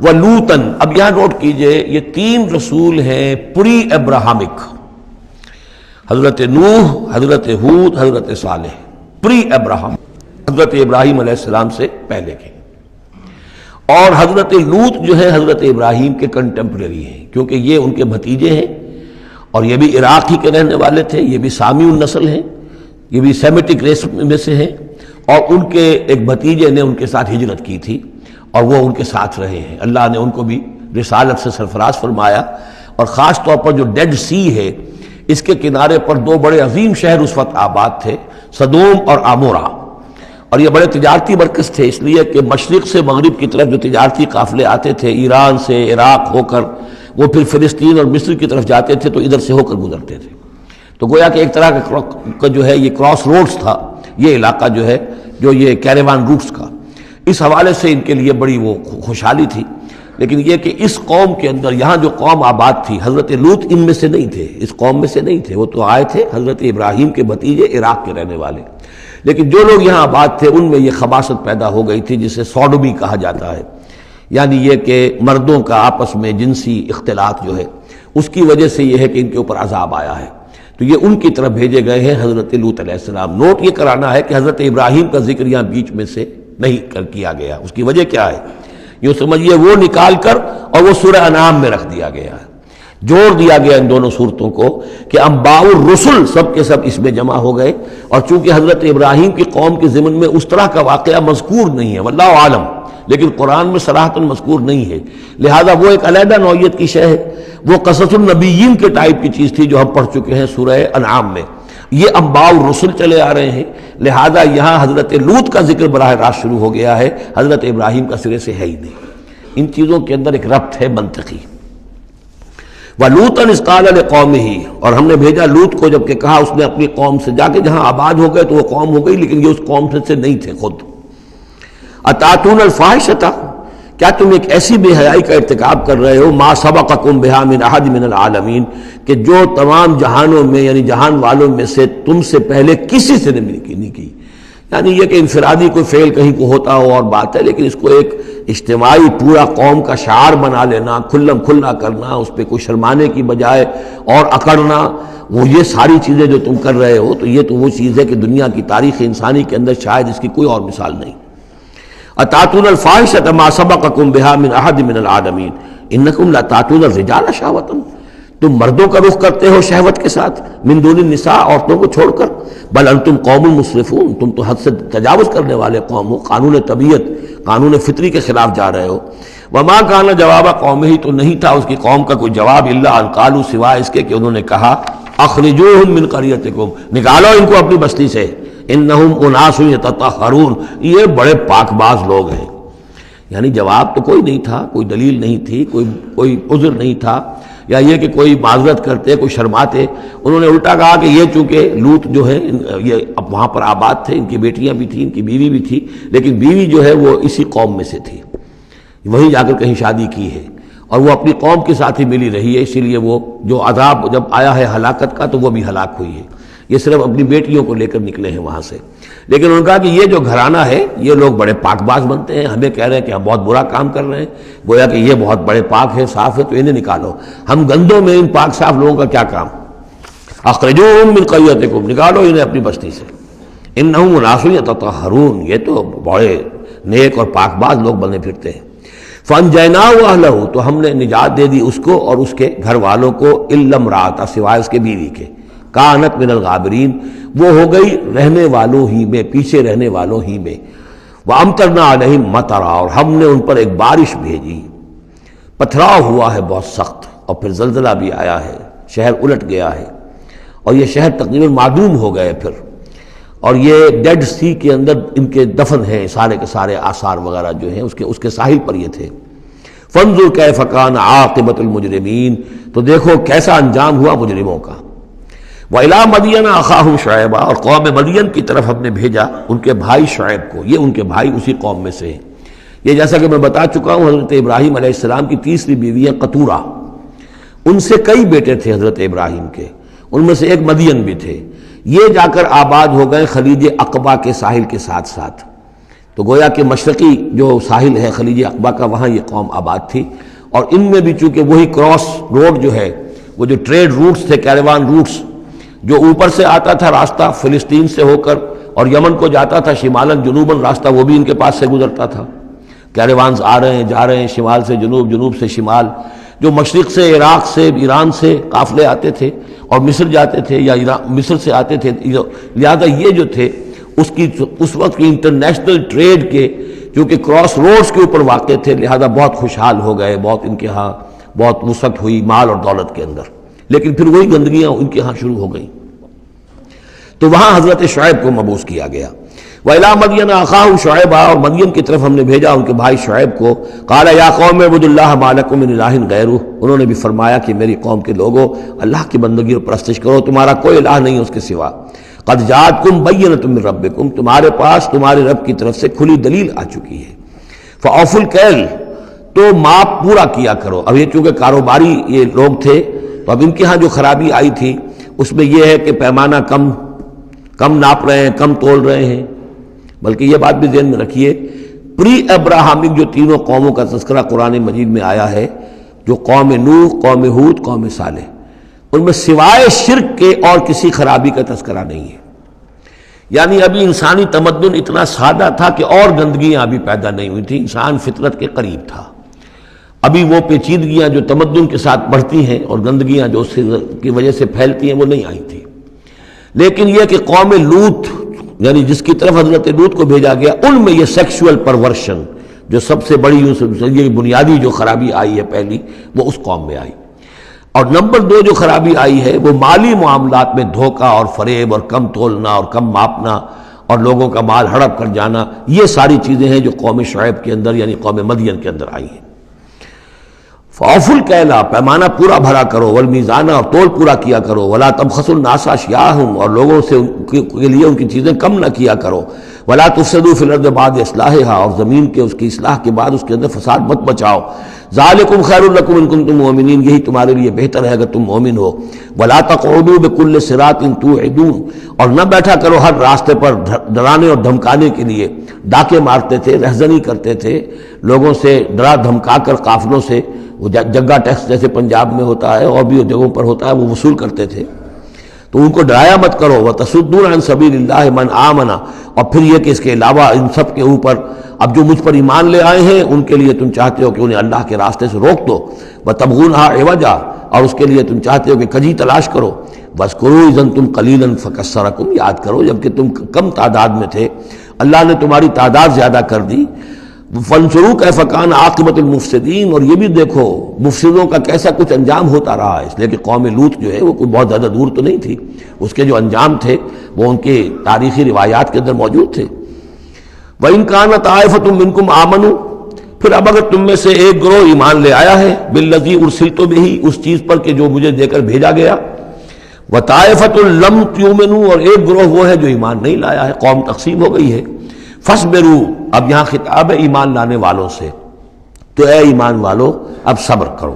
وَلُوطًا، اب یہاں نوٹ کیجئے یہ 3 رسول ہیں پری ابراہمک، حضرت نوح، حضرت ہود، حضرت صالح. پری ابراہم، حضرت ابراہیم علیہ السلام سے پہلے کے. اور حضرت لوط جو ہے حضرت ابراہیم کے کنٹمپریری ہیں، کیونکہ یہ ان کے بھتیجے ہیں اور یہ بھی عراق ہی کے رہنے والے تھے، یہ بھی سامی النسل ہیں، یہ بھی سیمیٹک ریس میں سے ہیں. اور ان کے ایک بھتیجے نے ان کے ساتھ ہجرت کی تھی اور وہ ان کے ساتھ رہے ہیں. اللہ نے ان کو بھی رسالت سے سرفراز فرمایا. اور خاص طور پر جو ڈیڈ سی ہے اس کے کنارے پر 2 بڑے عظیم شہر اس وقت آباد تھے، سدوم اور عمورہ. اور یہ بڑے تجارتی مرکز تھے، اس لیے کہ مشرق سے مغرب کی طرف جو تجارتی قافلے آتے تھے ایران سے عراق ہو کر وہ پھر فلسطین اور مصر کی طرف جاتے تھے تو ادھر سے ہو کر گزرتے تھے. تو گویا کہ ایک طرح کا جو ہے یہ کراس روڈز تھا یہ علاقہ جو ہے، جو یہ کیریوان روٹس کا. اس حوالے سے ان کے لیے بڑی وہ خوشحالی تھی. لیکن یہ کہ اس قوم کے اندر یہاں جو قوم آباد تھی، حضرت لوط ان میں سے نہیں تھے، اس قوم میں سے نہیں تھے. وہ تو آئے تھے حضرت ابراہیم کے بھتیجے عراق کے رہنے والے. لیکن جو لوگ یہاں آباد تھے ان میں یہ خباثت پیدا ہو گئی تھی جسے سوڈومی کہا جاتا ہے، یعنی یہ کہ مردوں کا آپس میں جنسی اختلاط جو ہے اس کی وجہ سے یہ ہے کہ ان کے اوپر عذاب آیا ہے. تو یہ ان کی طرف بھیجے گئے ہیں حضرت لوط علیہ السلام. نوٹ یہ کرانا ہے کہ حضرت ابراہیم کا ذکر یہاں بیچ میں سے نہیں کیا گیا. اس کی وجہ کیا ہے؟ یوں سمجھیے وہ نکال کر اور وہ سورہ انعام میں رکھ دیا گیا ہے. جوڑ دیا گیا ان دونوں صورتوں کو کہ انباء الرسل سب کے سب اس میں جمع ہو گئے. اور چونکہ حضرت ابراہیم کی قوم کے ضمن میں اس طرح کا واقعہ مذکور نہیں ہے واللہ عالم، لیکن قرآن میں صراحتاً مذکور نہیں ہے، لہذا وہ ایک علیحدہ نوعیت کی شے ہے. وہ قصص النبیین کے ٹائپ کی چیز تھی جو ہم پڑھ چکے ہیں سورہ انعام میں. یہ انباء الرسل چلے آ رہے ہیں، لہذا یہاں حضرت لوط کا ذکر براہ راست شروع ہو گیا ہے، حضرت ابراہیم کا سرے سے ہے ہی نہیں. ان چیزوں کے اندر ایک ربط ہے منطقی. وَلُوطًا إِذْ قَالَ لِقَوْمِهِ، اور ہم نے بھیجا لوط کو جب کہ کہا اس نے اپنی قوم سے، جا کے جہاں آباد ہو گئے تو وہ قوم ہو گئی لیکن یہ اس قوم سے نہیں تھے خود. أَتَأْتُونَ الْفَاحِشَةَ، کیا تم ایک ایسی بے حیائی کا ارتکاب کر رہے ہو، مَا سَبَقَكُم بِهَا مِنْ أَحَدٍ مِنَ الْعَالَمِينَ، کہ جو تمام جہانوں میں یعنی جہان والوں میں سے تم سے پہلے کسی سے نہیں کی. یعنی یہ کہ انفرادی کوئی فعل کہیں کو ہوتا ہو اور بات ہے، لیکن اس کو ایک اجتماعی پورا قوم کا شعار بنا لینا، کھلم کھلا کرنا، اس پہ کوئی شرمانے کی بجائے اور اکڑنا، وہ یہ ساری چیزیں جو تم کر رہے ہو تو یہ تو وہ چیز ہے کہ دنیا کی تاریخ انسانی کے اندر شاید اس کی کوئی اور مثال نہیں. اتاتون الفاحشۃ ما سبقکم بها من احد من العالمین انکم لتاتون الرجال شہوۃ، تم مردوں کا رخ کرتے ہو شہوت کے ساتھ، من دون النساء، عورتوں کو چھوڑ کر، بل انتم قوم مسرفون، تم تو حد سے تجاوز کرنے والے قوم ہو، قانون طبیعت قانون فطری کے خلاف جا رہے ہو. وما کان جواب قومہ، تو نہیں تھا اس کی قوم کا کوئی جواب، الا ان قالوا، سوائے اس کے کہ انہوں نے کہا اخرجوہم من قریتکم، نکالو ان کو اپنی بستی سے، انہم اناس یتطہرون، یہ بڑے پاک باز لوگ ہیں. یعنی جواب تو کوئی نہیں تھا، کوئی دلیل نہیں تھی، کوئی عذر نہیں تھا، یا یہ کہ کوئی معذرت کرتے، کوئی شرماتے. انہوں نے الٹا کہا کہ یہ چونکہ لوط جو ہے یہ اب وہاں پر آباد تھے، ان کی بیٹیاں بھی تھیں، ان کی بیوی بھی تھی، لیکن بیوی جو ہے وہ اسی قوم میں سے تھی، وہیں جا کر کہیں شادی کی ہے. اور وہ اپنی قوم کے ساتھ ہی ملی رہی ہے، اسی لیے وہ جو عذاب جب آیا ہے ہلاکت کا تو وہ بھی ہلاک ہوئی ہے۔ یہ صرف اپنی بیٹیوں کو لے کر نکلے ہیں وہاں سے، لیکن انہوں نے کہا کہ یہ جو گھرانہ ہے یہ لوگ بڑے پاک باز بنتے ہیں، ہمیں کہہ رہے ہیں کہ ہم بہت برا کام کر رہے ہیں، گویا کہ یہ بہت بڑے پاک ہے، صاف ہے، تو انہیں نکالو۔ ہم گندوں میں ان پاک صاف لوگوں کا کیا کام؟ اخرجوہم من قریتکم، نکالو انہیں اپنی بستی سے۔ انہم اناس یتطہرون، یہ تو بڑے نیک اور پاک باز لوگ بنے پھرتے ہیں۔ فانجیناہ واہلہ، تو ہم نے نجات دے دی اس کو اور اس کے گھر والوں کو، الا امرأتہ، سوائے اس کے بیوی کے، کانت من الغابرین، وہ ہو گئی رہنے والوں ہی میں، پیچھے رہنے والوں ہی میں۔ وامطرنا علیہم مطرا، اور ہم نے ان پر ایک بارش بھیجی، پتھراؤ ہوا ہے بہت سخت، اور پھر زلزلہ بھی آیا ہے، شہر الٹ گیا ہے، اور یہ شہر تقریباً معدوم ہو گئے پھر، اور یہ ڈیڈ سی کے اندر ان کے دفن ہیں، سارے کے سارے آثار وغیرہ جو ہیں اس کے ساحل پر یہ تھے۔ فانظر کیف کان عاقبۃ المجرمین، تو دیکھو کیسا انجام ہوا مجرموں کا۔ وَإِلَىٰ مَدْيَنَ أَخَاهُمْ شُعَيْبًا، اور قوم مدین کی طرف ہم نے بھیجا ان کے بھائی شعیب کو، یہ ان کے بھائی اسی قوم میں سے ہیں۔ یہ جیسا کہ میں بتا چکا ہوں حضرت ابراہیم علیہ السلام کی تیسری بیوی ہے قطورہ، ان سے کئی بیٹے تھے حضرت ابراہیم کے، ان میں سے ایک مدین بھی تھے، یہ جا کر آباد ہو گئے خلیج عقبہ کے ساحل کے ساتھ ساتھ، تو گویا کہ مشرقی جو ساحل ہے خلیج عقبہ کا وہاں یہ قوم آباد تھی، اور ان میں بھی چونکہ وہی کراس روڈ جو ہے، وہ جو ٹریڈ روٹس تھے، کیریوان روٹس، جو اوپر سے آتا تھا راستہ فلسطین سے ہو کر اور یمن کو جاتا تھا شمالاً جنوباً راستہ، وہ بھی ان کے پاس سے گزرتا تھا۔ کیریوانز آ رہے ہیں جا رہے ہیں، شمال سے جنوب، جنوب سے شمال، جو مشرق سے عراق سے ایران سے قافلے آتے تھے اور مصر جاتے تھے یا مصر سے آتے تھے، لہذا یہ جو تھے اس وقت کی انٹرنیشنل ٹریڈ کے چونکہ کراس روڈز کے اوپر واقع تھے، لہذا بہت خوشحال ہو گئے، بہت ان کے ہاں بہت وسعت ہوئی مال اور دولت کے اندر، لیکن پھر وہی گندگیاں ان کے ہاں شروع ہو گئیں، تو وہاں حضرت شعیب کو مبعوث کیا گیا۔ وَإِلَىٰ مَدْيَنَ أَخَاهُمْ شُعَيْبًا، اور مدین کی طرف ہم نے بھیجا ان کے بھائی شعیب کو۔ قَالَ يَا قَوْمِ اعْبُدُوا اللَّهَ مَا لَكُم مِّنْ إِلَٰهٍ غَيْرُهُ، انہوں نے بھی فرمایا کہ میری قوم کے لوگوں اللہ کی بندگی اور پرستش کرو، تمہارا کوئی الہ نہیں ہے اس کے سوا۔ قَدْ جَاءَتْكُم بَيِّنَةٌ مِّن رَّبِّكُم، تمہارے پاس تمہارے رب کی طرف سے کھلی دلیل آ چکی ہے۔ فَأَوْفُوا الْكَيْلَ، تو ماپ پورا کیا کرو۔ اب یہ چونکہ کاروباری یہ لوگ تھے تو اب ان کے ہاں جو خرابی آئی تھی اس میں یہ ہے کہ پیمانہ کم ناپ رہے ہیں، کم تول رہے ہیں، بلکہ یہ بات بھی ذہن میں رکھیے، پری ابراہمک جو تینوں قوموں کا تذکرہ قرآن مجید میں آیا ہے، جو قوم نوح، قوم ہود، قوم صالح، ان میں سوائے شرک کے اور کسی خرابی کا تذکرہ نہیں ہے۔ یعنی ابھی انسانی تمدن اتنا سادہ تھا کہ اور گندگیاں ابھی پیدا نہیں ہوئی تھیں، انسان فطرت کے قریب تھا، ابھی وہ پیچیدگیاں جو تمدن کے ساتھ بڑھتی ہیں اور گندگیاں جو اس کی وجہ سے پھیلتی ہیں وہ نہیں آئی تھی۔ لیکن یہ کہ قوم لوط، یعنی جس کی طرف حضرت لوط کو بھیجا گیا، ان میں یہ سیکشول پرورشن جو سب سے بڑی یہ بنیادی جو خرابی آئی ہے پہلی، وہ اس قوم میں آئی۔ اور نمبر 2 جو خرابی آئی ہے وہ مالی معاملات میں دھوکہ اور فریب اور کم تولنا اور کم ماپنا اور لوگوں کا مال ہڑپ کر جانا، یہ ساری چیزیں ہیں جو قوم شعیب کے اندر یعنی قوم مدین کے اندر آئی ہیں۔ فَأَوْفُوا الْكَيْلَ، پیمانہ پورا بھرا کرو، وَالْمِيزَانَ، اور تول پورا کیا کرو، وَلَا تَبْخَسُوا النَّاسَ أَشْيَاءَهُمْ، اور لوگوں سے کے لیے ان کی چیزیں کم نہ کیا کرو، وَلَا تُفْسِدُوا فِي الْأَرْضِ بَعْدَ إِصْلَاحِهَا، اور زمین کے اس کی اصلاح کے بعد اس کے اندر فساد مت بچاؤ، ذَلِكُمْ خَيْرٌ لَكُمْ إِن كُنتُم مُؤْمِنِينَ، یہی تمہارے لیے بہتر ہے اگر تم مومن ہو، وَلَا تَقْعُدُوا بِكُلِّ صِرَاطٍ تُوعِدُونَ، اور نہ بیٹھا کرو ہر راستے پر ڈرانے اور دھمکانے کے لیے، ڈاکے مارتے تھے، رہزنی کرتے تھے لوگوں سے، ڈرا دھمکا کر قافلوں سے، وہ جگہ ٹیکس جیسے پنجاب میں ہوتا ہے اور بھی جگہوں پر ہوتا ہے وہ وصول کرتے تھے، تو ان کو ڈرایا مت کرو۔ وَتَصُدُّونَ عَن سَبِيلِ اللَّهِ مَنْ آمَنَ، اور پھر یہ کہ اس کے علاوہ ان سب کے اوپر اب جو مجھ پر ایمان لے آئے ہیں ان کے لیے تم چاہتے ہو کہ انہیں اللہ کے راستے سے روک دو، وَتَبْغُونَهَا عِوَجًا، اور اس کے لیے تم چاہتے ہو کہ کجی تلاش کرو، وَاذْكُرُوا إِذْ أَنْتُمْ قَلِيلًا فَكَثَّرَكُمْ، یاد کرو جبکہ تم کم تعداد میں تھے اللہ نے تمہاری تعداد زیادہ کر دی۔ فَانظُرُوا كَيْفَ كَانَ عَاقِبَةُ الْمُفْسِدِينَ، اور یہ بھی دیکھو مفسدوں کا کیسا کچھ انجام ہوتا رہا ہے، اس لیے کہ قوم لوط جو ہے وہ کوئی بہت زیادہ دور تو نہیں تھی، اس کے جو انجام تھے وہ ان کے تاریخی روایات کے اندر موجود تھے۔ وَإِنْ كَانَ طَائِفَةٌ مِّنكُمْ آمَنُوا، پھر اب اگر تم میں سے ایک گروہ ایمان لے آیا ہے، بِالَّذِي أُرْسِلْتُ بِهِ، اس چیز پر کہ جو مجھے دے کر بھیجا گیا، وَطَائِفَةٌ لَمْ تُؤْمِنُوا، اور ایک گروہ وہ ہے جو ایمان نہیں لایا ہے، قوم تقسیم ہو گئی ہے۔ فَاصْبِرُوا، اب یہاں خطاب ہے ایمان لانے والوں سے، تو اے ایمان والو اب صبر کرو،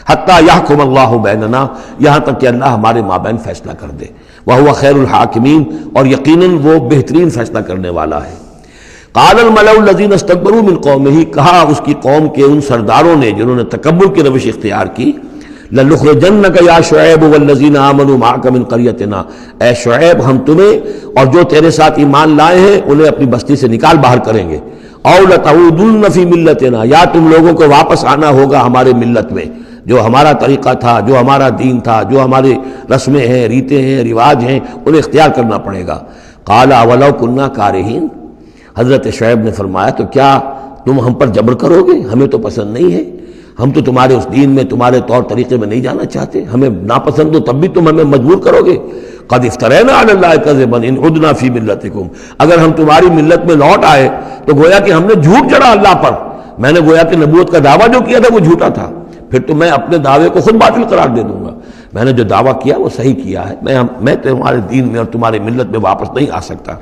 حتیٰ یحکم اللہ بیننا، یہاں تک کہ اللہ ہمارے مابین فیصلہ کر دے، وہو خیر الحاکمین، اور یقیناً وہ بہترین فیصلہ کرنے والا ہے۔ قال الملأ الذین استکبروا من قومہ، کہا اس کی قوم کے ان سرداروں نے جنہوں نے تکبر کی روش اختیار کی، لَنُخْرِجَنَّكَ يَا شُعَيْبُ وَالَّذِينَ آمَنُوا مَعَكَ مِنْ قَرْيَتِنَا، اے شعیب ہم تمہیں اور جو تیرے ساتھ ایمان لائے ہیں انہیں اپنی بستی سے نکال باہر کریں گے، اَوْ لَتَعُودُنَّ فِي مِلَّتِنَا، یا تم لوگوں کو واپس آنا ہوگا ہمارے ملت میں، جو ہمارا طریقہ تھا، جو ہمارا دین تھا، جو ہماری رسمیں ہیں، ریتیں ہیں، رواج ہیں، انہیں اختیار کرنا پڑے گا۔ قَالَ أَوَلَوْ كُنَّا كَارِهِينَ، حضرت شعیب نے فرمایا تو کیا تم ہم پر جبر کرو گے؟ ہمیں تو پسند نہیں ہے، ہم تو تمہارے اس دین میں، تمہارے طور طریقے میں نہیں جانا چاہتے، ہمیں ناپسند ہو تب بھی تم ہمیں مجبور کرو گے۔ قد افترینا علی اللہ کذبا ان عدنا فی ملتکم، اگر ہم تمہاری ملت میں لوٹ آئے تو گویا کہ ہم نے جھوٹ جڑا اللہ پر، میں نے گویا کہ نبوت کا دعویٰ جو کیا تھا وہ جھوٹا تھا، پھر تو میں اپنے دعوے کو خود باطل قرار دے دوں گا، میں نے جو دعویٰ کیا وہ صحیح کیا ہے، میں تمہارے دین میں اور تمہاری ملت میں واپس نہیں آ سکتا۔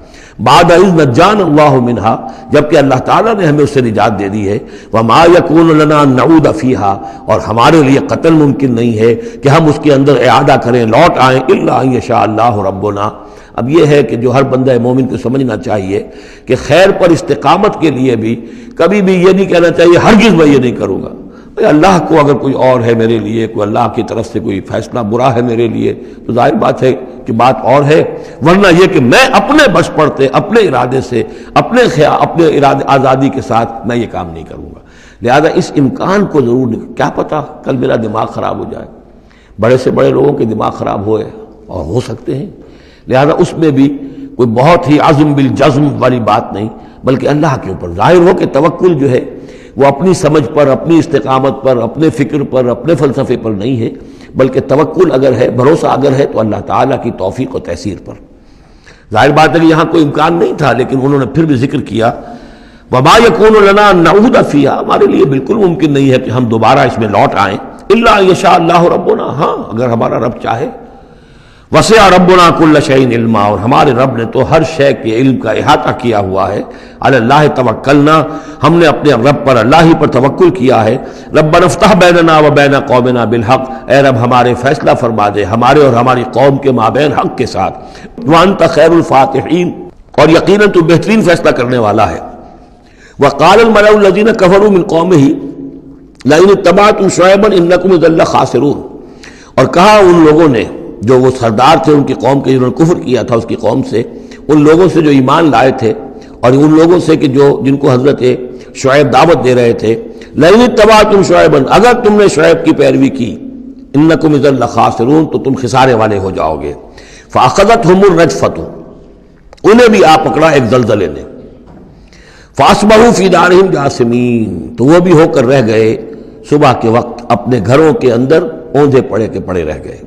بعد اذ نجانا اللہ منہا، جبکہ اللہ تعالیٰ نے ہمیں اس سے نجات دے دی ہے، وما یکون لنا ان نعود فیہا، اور ہمارے لیے قتل ممکن نہیں ہے کہ ہم اس کے اندر اعادہ کریں، لوٹ آئیں، الا ان یشاء اللہ ربنا۔ اب یہ ہے کہ جو ہر بندہ مومن کو سمجھنا چاہیے کہ خیر پر استقامت کے لیے بھی کبھی بھی یہ نہیں کہنا چاہیے ہرگز میں یہ نہیں کروں گا، اللہ کو اگر کوئی اور ہے میرے لیے، کوئی اللہ کی طرف سے کوئی فیصلہ برا ہے میرے لیے تو ظاہر بات ہے کہ بات اور ہے، ورنہ یہ کہ میں اپنے بس پڑتے، اپنے ارادے سے، اپنے ارادے آزادی کے ساتھ میں یہ کام نہیں کروں گا۔ لہذا اس امکان کو ضرور کیا پتہ کل میرا دماغ خراب ہو جائے، بڑے سے بڑے لوگوں کے دماغ خراب ہوئے اور ہو سکتے ہیں، لہذا اس میں بھی کوئی بہت ہی عزم بالجزم والی بات نہیں، بلکہ اللہ کے اوپر ظاہر ہو کہ توکل جو ہے وہ اپنی سمجھ پر، اپنی استقامت پر، اپنے فکر پر، اپنے فلسفے پر نہیں ہے، بلکہ توکل اگر ہے، بھروسہ اگر ہے تو اللہ تعالیٰ کی توفیق و تیسیر پر۔ ظاہر بات ہے کہ یہاں کوئی امکان نہیں تھا، لیکن انہوں نے پھر بھی ذکر کیا وما یکون لنا ان نعود فیہا، ہمارے لیے بالکل ممکن نہیں ہے کہ ہم دوبارہ اس میں لوٹ آئیں، الا ان یشاء اللہ ربنا، ہاں اگر ہمارا رب چاہے۔ وسع ربنا کل شیء علما، اور ہمارے رب نے تو ہر شے کے علم کا احاطہ کیا ہوا ہے۔ علی اللہ توکلنا، ہم نے اپنے رب پر، اللہ ہی پر توکل کیا ہے۔ ربنا افتح بیننا و بین قومنا بالحق، اے رب ہمارے فیصلہ فرما دے ہمارے اور ہماری قوم کے مابین حق کے ساتھ۔ وانت خیر الفاتحین، اور یقیناً تو بہترین فیصلہ کرنے والا ہے۔ وقال الملأ الذین کفروا من قومہ لئن اتبعتم شعیبا انکم اذا لخاسرون، اور کہا ان لوگوں نے جو وہ سردار تھے ان کی قوم کے جنہوں نے کفر کیا تھا اس کی قوم سے، ان لوگوں سے جو ایمان لائے تھے اور ان لوگوں سے کہ جن کو حضرت شعیب دعوت دے رہے تھے، لئن اتبعتم شعیبا، اگر تم نے شعیب کی پیروی کی، انکم اذا لخاسرون، تو تم خسارے والے ہو جاؤ گے۔ فاخذتهم الرجفۃ، انہیں بھی آ پکڑا ایک زلزلے نے، فاصبحوا فی دارہم جاثمین، تو وہ بھی ہو کر رہ گئے صبح کے وقت اپنے گھروں کے اندر اوندھے پڑے کے پڑے رہ گئے۔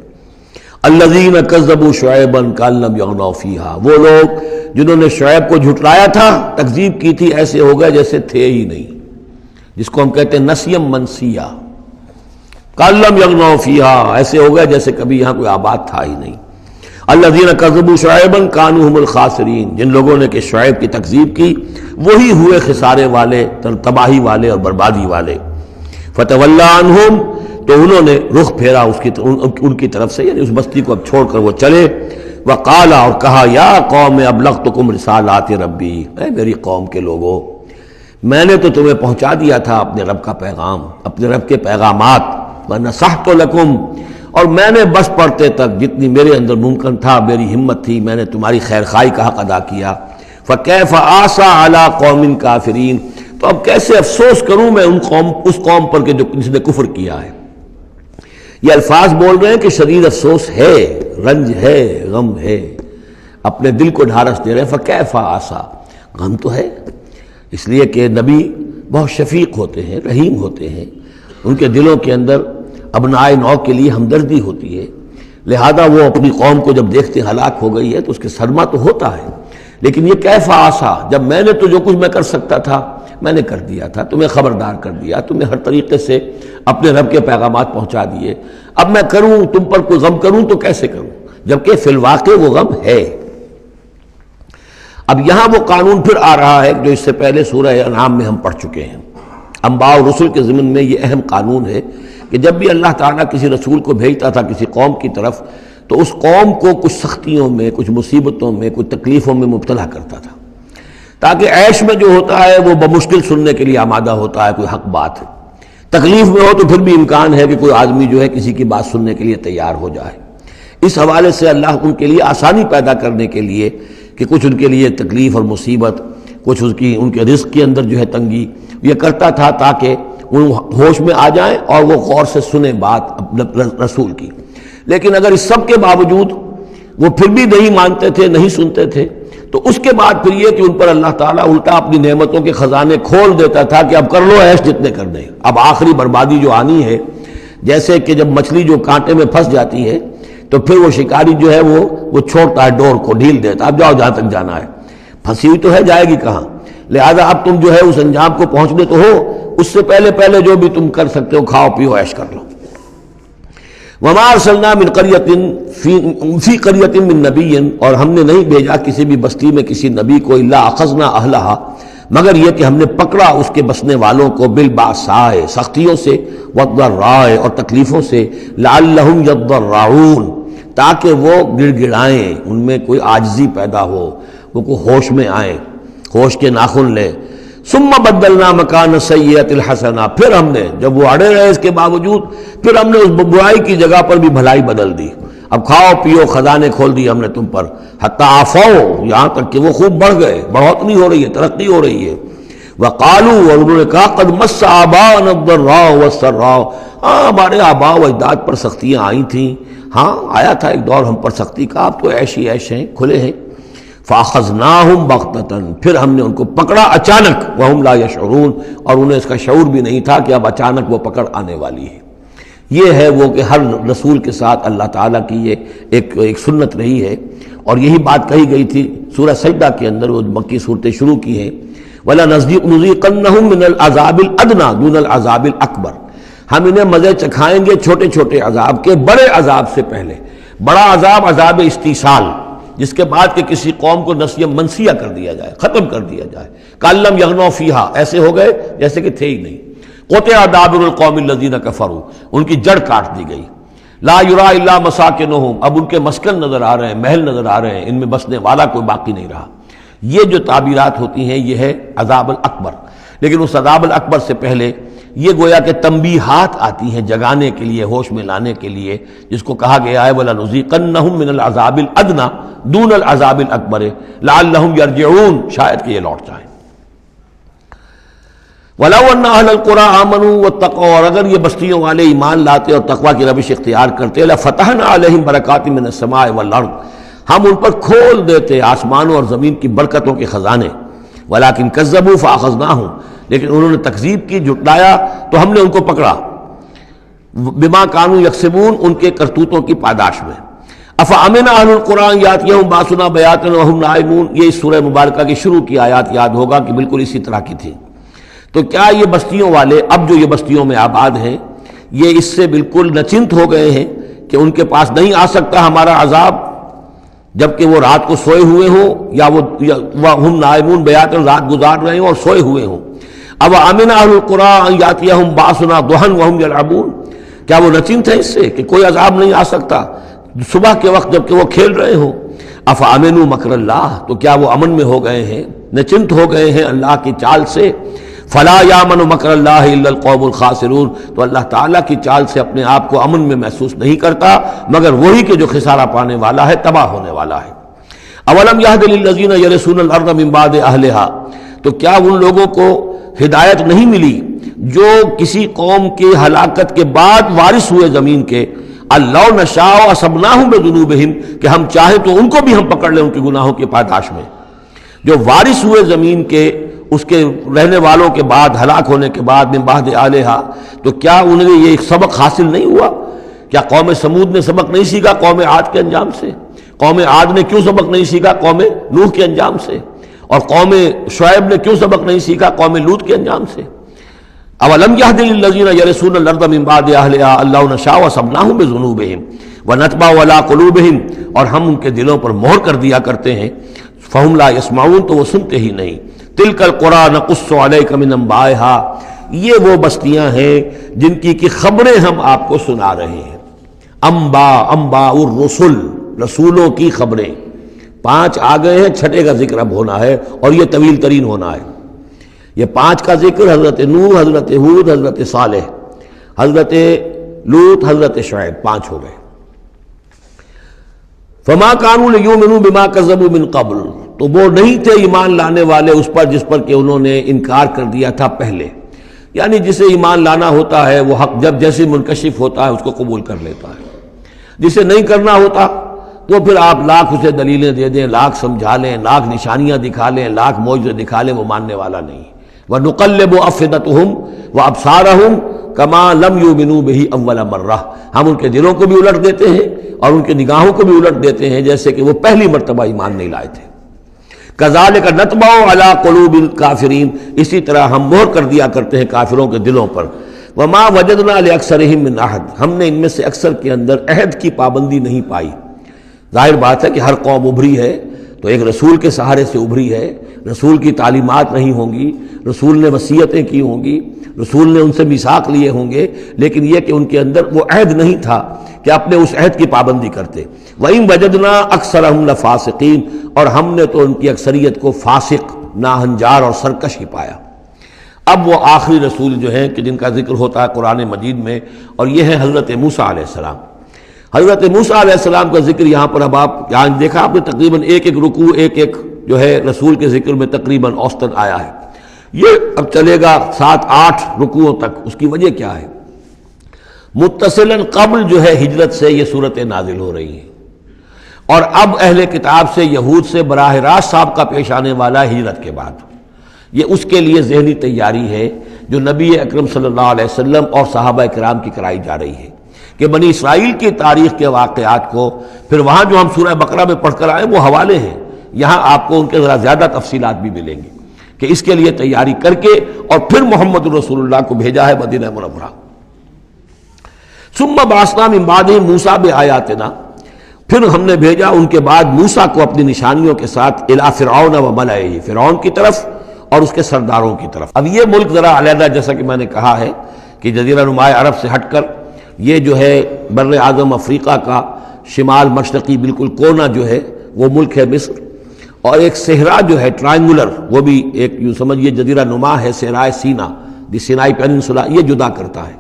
الذین کذبوا شعیبا کأن لم یغنوا فیہا، وہ لوگ جنہوں نے شعیب کو جھٹلایا تھا، تکذیب کی تھی، ایسے ہو گئے جیسے تھے ہی نہیں، جس کو ہم کہتے ہیں نسیم منسیہ، کأن لم یغنوا فیہا، ایسے ہو گئے جیسے کبھی یہاں کوئی آباد تھا ہی نہیں۔ الذین کذبوا شعیبا کانوا هم الخاسرین، جن لوگوں نے کہ شعیب کی تکذیب کی وہی ہوئے خسارے والے، تباہی والے اور بربادی والے۔ فتولی عنہم، تو انہوں نے رخ پھیرا ان کی طرف سے، یعنی اس بستی کو اب چھوڑ کر وہ چلے۔ وقال، اور کہا، یا قوم ابلغتکم رسالات ربی، اے میری قوم کے لوگوں، میں نے تو تمہیں پہنچا دیا تھا اپنے رب کا پیغام، اپنے رب کے پیغامات، ونصحت لکم، اور میں نے بس پڑھتے تک جتنی میرے اندر ممکن تھا، میری ہمت تھی، میں نے تمہاری خیر خواہی کا حق ادا کیا۔ فکیف آسیٰ علی قوم کافرین، تو اب کیسے افسوس کروں میں اس قوم پر کہ جس نے کفر کیا ہے۔ یہ الفاظ بول رہے ہیں کہ شدید افسوس ہے، رنج ہے، غم ہے، اپنے دل کو ڈھارس دے رہے ہیں۔ فکیف آسیٰ، غم تو ہے، اس لیے کہ نبی بہت شفیق ہوتے ہیں، رحیم ہوتے ہیں، ان کے دلوں کے اندر ابنائے نو کے لیے ہمدردی ہوتی ہے، لہذا وہ اپنی قوم کو جب دیکھتے ہلاک ہو گئی ہے تو اس کے صدمہ تو ہوتا ہے، لیکن یہ کیف آسا، جب میں نے تو جو کچھ میں کر سکتا تھا میں نے کر دیا تھا، تمہیں خبردار کر دیا، تمہیں ہر طریقے سے اپنے رب کے پیغامات پہنچا دیے، اب میں کروں تم پر کوئی غم کروں تو کیسے کروں، جبکہ فی الواقع وہ غم ہے۔ اب یہاں وہ قانون پھر آ رہا ہے جو اس سے پہلے سورہ انعام میں ہم پڑھ چکے ہیں۔ انبیاء و رسل کے ضمن میں یہ اہم قانون ہے کہ جب بھی اللہ تعالیٰ کسی رسول کو بھیجتا تھا کسی قوم کی طرف تو اس قوم کو کچھ سختیوں میں، کچھ مصیبتوں میں، کچھ تکلیفوں میں مبتلا کرتا تھا، تاکہ عیش میں جو ہوتا ہے وہ بمشکل سننے کے لیے آمادہ ہوتا ہے، کوئی حق بات ہے، تکلیف میں ہو تو پھر بھی امکان ہے کہ کوئی آدمی جو ہے کسی کی بات سننے کے لیے تیار ہو جائے۔ اس حوالے سے اللہ ان کے لیے آسانی پیدا کرنے کے لیے کہ کچھ ان کے لیے تکلیف اور مصیبت، کچھ ان کے رزق کے اندر جو ہے تنگی، یہ کرتا تھا تاکہ وہ ہوش میں آ جائیں اور وہ غور سے سنیں بات رسول کی۔ لیکن اگر اس سب کے باوجود وہ پھر بھی نہیں مانتے تھے، نہیں سنتے تھے، تو اس کے بعد پھر یہ کہ ان پر اللہ تعالیٰ الٹا اپنی نعمتوں کے خزانے کھول دیتا تھا کہ اب کر لو عیش جتنے کرنے، اب آخری بربادی جو آنی ہے، جیسے کہ جب مچھلی جو کانٹے میں پھنس جاتی ہے تو پھر وہ شکاری جو ہے وہ چھوڑتا ہے ڈور کو، ڈھیل دیتا ہے، اب جاؤ جہاں تک جانا ہے، پھنسی ہوئی تو ہے، جائے گی کہاں، لہذا اب تم جو ہے اس انجام کو پہنچنے تو ہو، اس سے پہلے جو بھی تم کر سکتے ہو کھاؤ پیو عیش کر لو۔ وما ارسلنا من قرية فی قریۃ من نبی، اور ہم نے نہیں بھیجا کسی بھی بستی میں کسی نبی کو الا اخذنا اہلها، مگر یہ کہ ہم نے پکڑا اس کے بسنے والوں کو بالباساء، سختیوں سے، والضراء، اور تکلیفوں سے، لعلهم يضرعون، تاکہ وہ گڑ گڑائیں، ان میں کوئی عاجزی پیدا ہو، وہ کوئی ہوش میں آئیں، ہوش کے ناخن لے۔ ثم بدلنا مکان السیئۃ الحسنہ، پھر ہم نے جب وہ اڑے رہے اس کے باوجود، پھر ہم نے اس برائی کی جگہ پر بھی بھلائی بدل دی، اب کھاؤ پیو خزانے کھول دیے ہم نے تم پر، حتی عفوا، یہاں تک کہ وہ خوب بڑھ گئے، بڑھوتری ہو رہی ہے، ترقی ہو رہی ہے۔ وقالوا، اور انہوں نے کہا قد مس آباءنا الضراء والسراء، ہاں ہمارے آباء و اجداد پر سختیاں آئی تھیں، ہاں آیا تھا ایک دور ہم پر سختی کا، اب تو عیش ہی عیش ہیں، کھلے ہیں۔ فاخذناہم بغتۃ، پھر ہم نے ان کو پکڑا اچانک، وہم لا یشعرون، اور انہیں اس کا شعور بھی نہیں تھا کہ اب اچانک وہ پکڑ آنے والی ہے۔ یہ ہے وہ کہ ہر رسول کے ساتھ اللہ تعالیٰ کی یہ ایک سنت رہی ہے، اور یہی بات کہی گئی تھی سورہ سجدہ کے اندر، وہ مکی صورتیں شروع کی ہیں، وَلَنُذِيقَنَّهُم مِّنَ الْعَذَابِ الْأَدْنَىٰ دُونَ الْعَذَابِ الْأَكْبَرِ، ہم انہیں مزے چکھائیں گے چھوٹے چھوٹے عذاب کے، بڑے عذاب سے پہلے۔ بڑا عذاب عذاب استیصال، جس کے بعد کہ کسی قوم کو نسیہ منسیہ کر دیا جائے، ختم کر دیا جائے، کَأَن لَّمْ يَغْنَوْا فِيهَا، ایسے ہو گئے جیسے کہ تھے ہی نہیں۔ قُطِعَ دَابِرُ الْقَوْمِ الَّذِينَ كَفَرُوا، ان کی جڑ کاٹ دی گئی۔ لا یُرَىٰ إِلَّا مَسَاکِنُهُمْ، اب ان کے مسکن نظر آ رہے ہیں، محل نظر آ رہے ہیں، ان میں بسنے والا کوئی باقی نہیں رہا۔ یہ جو تعبیرات ہوتی ہیں یہ ہے عذاب الاکبر، لیکن اس عذاب الاکبر سے پہلے یہ گویا کہ تنبیہات آتی ہیں جگانے کے لیے، ہوش میں لانے کے لیے، جس کو کہا گیا ہے وَلَنُذِيقَنَّهُم مِّنَ الْعَذَابِ الْأَدْنَىٰ دُونَ الْعَذَابِ الْأَكْبَرِ لَعَلَّهُمْ يَرْجِعُونَ، شاید کہ یہ لوٹ جائیں۔ وَلَوْ أَنَّ أَهْلَ الْقُرَىٰ آمَنُوا وَاتَّقَوْا، اور اگر یہ بستیوں والے ایمان لاتے اور تقویٰ کی روش اختیار کرتے، لَفَتَحْنَا عَلَيْهِمْ بَرَكَاتٍ مِّنَ السَّمَاءِ وَالْأَرْضِ، ہم ان پر کھول دیتے آسمانوں اور زمین کی برکتوں کے خزانے۔ وَلَٰكِن كَذَّبُوا فَأَخَذْنَاهُمْ، لیکن انہوں نے تکذیب کی، جھٹلایا، تو ہم نے ان کو پکڑا، بما كانوا يكسبون، ان کے کرتوتوں کی پاداش میں۔ افامن اہل القرآن یاتیہم باسنا بیاتن وہم نائمون، یہ اس سورہ مبارکہ کی شروع کی آیات یاد ہوگا کہ بالکل اسی طرح کی تھی۔ تو کیا یہ بستیوں والے اب جو یہ بستیوں میں آباد ہیں یہ اس سے بالکل نچنت ہو گئے ہیں کہ ان کے پاس نہیں آ سکتا ہمارا عذاب، جبکہ وہ رات کو سوئے ہوئے ہوں، یا وہ ہم نائمون بیاتن، رات گزار رہے ہوں اور سوئے ہوئے ہوں۔ اب امن اہل القرآن یاتیہم باسنا ضحی وہم یلعبون، کیا وہ نچنت ہے اس سے کہ کوئی عذاب نہیں آ سکتا صبح کے وقت جبکہ وہ کھیل رہے ہوں؟ افامنوا مکر اللہ، تو کیا وہ امن میں ہو گئے ہیں، نچنت ہو گئے ہیں اللہ کی چال سے؟ فلا یامن مکر اللہ الا القوم الخاسرون، تو اللہ تعالیٰ کی چال سے اپنے آپ کو امن میں محسوس نہیں کرتا مگر وہی کہ جو خسارہ پانے والا ہے، تباہ ہونے والا ہے۔ اولم یہد للذین یرثون الارض من بعد اہلها، تو کیا ان لوگوں کو ہدایت نہیں ملی جو کسی قوم کی ہلاکت کے بعد وارث ہوئے زمین کے؟ اللہ نشاء اصبناہم بذنوبہم، کہ ہم چاہیں تو ان کو بھی ہم پکڑ لیں ان کے گناہوں کی پاداش میں۔ جو وارث ہوئے زمین کے، اس کے رہنے والوں کے بعد، ہلاک ہونے کے بعد، من بعد اہلہا، تو کیا انہیں یہ سبق حاصل نہیں ہوا؟ کیا قوم سمود نے سبق نہیں سیکھا قوم عاد کے انجام سے؟ قوم عاد نے کیوں سبق نہیں سیکھا قوم نوح کے انجام سے؟ اور قوم شعیب نے کیوں سبق نہیں سیکھا قوم لوط کے انجام سے؟ اولم یہد للذین یرثون الارض من بعد اہلہا اللہ نشاء اصبناہم بذنوبہم ونطبع علی قلوبہم، اور ہم ان کے دلوں پر مہر کر دیا کرتے ہیں، فہم لا یسمعون، تو وہ سنتے ہی نہیں۔ تلک القریٰ نقص علیک من انبائہا، یہ وہ بستیاں ہیں جن کی خبریں ہم آپ کو سنا رہے ہیں۔ انباء الرسل، رسولوں کی خبریں 5 آ گئے ہیں، چھٹے کا ذکر اب ہونا ہے اور یہ طویل ترین ہونا ہے۔ یہ 5 کا ذکر حضرت نوح، حضرت ہود، حضرت صالح، حضرت لوط، حضرت شعیب، 5 ہو گئے۔ فما كانوا ليؤمنوا بما كذبوا من قبل، تو وہ نہیں تھے ایمان لانے والے اس پر جس پر کہ انہوں نے انکار کر دیا تھا پہلے، یعنی جسے ایمان لانا ہوتا ہے وہ حق جب جیسے منکشف ہوتا ہے اس کو قبول کر لیتا ہے، جسے نہیں کرنا ہوتا تو پھر آپ لاکھ اسے دلیلیں دے دیں، لاکھ سمجھا لیں، لاکھ نشانیاں دکھا لیں، لاکھ معجزے دکھا لیں، وہ ماننے والا نہیں۔ وَنُقَلِّبُ أَفْئِدَتَهُمْ وَأَبْصَارَهُمْ كَمَا لَمْ يُؤْمِنُوا بِهِ أَوَّلَ مَرَّةٍ، ہم ان کے دلوں کو بھی الٹ دیتے ہیں اور ان کے نگاہوں کو بھی الٹ دیتے ہیں جیسے کہ وہ پہلی مرتبہ ایمان نہیں لائے تھے۔ كَذَلِكَ نَطْبَعُ عَلَىٰ قُلُوبِ الْكَافِرِينَ، اسی طرح ہم مہر کر دیا کرتے ہیں کافروں کے دلوں پر۔ وَمَا وَجَدْنَا لِأَكْثَرِهِم مِّنْ أَحَدٍ، ہم نے ان میں سے اکثر کے اندر عہد کی پابندی نہیں پائی۔ ظاہر بات ہے کہ ہر قوم ابھری ہے تو ایک رسول کے سہارے سے ابھری ہے، رسول کی تعلیمات نہیں ہوں گی، رسول نے وصیتیں کی ہوں گی، رسول نے ان سے میثاق لیے ہوں گے، لیکن یہ کہ ان کے اندر وہ عہد نہیں تھا کہ اپنے اس عہد کی پابندی کرتے۔ وَإِن وَجَدْنَا أَكْثَرَهُمْ لَفَاسِقِينَ، اور ہم نے تو ان کی اکثریت کو فاسق، ناہنجار اور سرکش ہی پایا۔ اب وہ آخری رسول جو ہیں کہ جن کا ذکر ہوتا ہے قرآن مجید میں، اور یہ ہے حضرت موسیٰ علیہ السلام۔ حضرت موسیٰ علیہ السلام کا ذکر یہاں پر اب آپ یہاں دیکھا آپ نے تقریباً ایک رکوع ایک جو ہے رسول کے ذکر میں تقریباً اوسطاً آیا ہے۔ یہ اب چلے گا 7-8 رکوعوں تک۔ اس کی وجہ کیا ہے؟ متصلاً قبل جو ہے ہجرت سے یہ صورتیں نازل ہو رہی ہیں، اور اب اہل کتاب سے، یہود سے براہ راست سابقہ پیش آنے والا ہجرت کے بعد۔ یہ اس کے لیے ذہنی تیاری ہے جو نبی اکرم صلی اللہ علیہ وسلم اور صحابہ کرام کی کرائی جا رہی ہے، کہ بنی اسرائیل کی تاریخ کے واقعات کو پھر وہاں جو ہم سورہ بقرہ میں پڑھ کر آئے وہ حوالے ہیں، یہاں آپ کو ان کے ذرا زیادہ تفصیلات بھی ملیں گی کہ اس کے لیے تیاری کر کے اور پھر محمد رسول اللہ کو بھیجا ہے مدینہ منورہ۔ ثم بعثنا من بعدهم موسیٰ بآیاتنا، پھر ہم نے بھیجا ان کے بعد موسیٰ کو اپنی نشانیوں کے ساتھ الی فرعون وملئہ، فرعون کی طرف اور اس کے سرداروں کی طرف۔ اب یہ ملک ذرا علیحدہ، جیسا کہ میں نے کہا ہے کہ جزیرہ نماء عرب سے ہٹ کر یہ جو ہے بر اعظم افریقہ کا شمال مشرقی بالکل کونا جو ہے وہ ملک ہے مصر، اور ایک صحرا جو ہے ٹرائنگولر، وہ بھی ایک یوں سمجھیے جزیرہ نما ہے، صحرائے سینا، دی سینائی پیننسولا، یہ جدا کرتا ہے،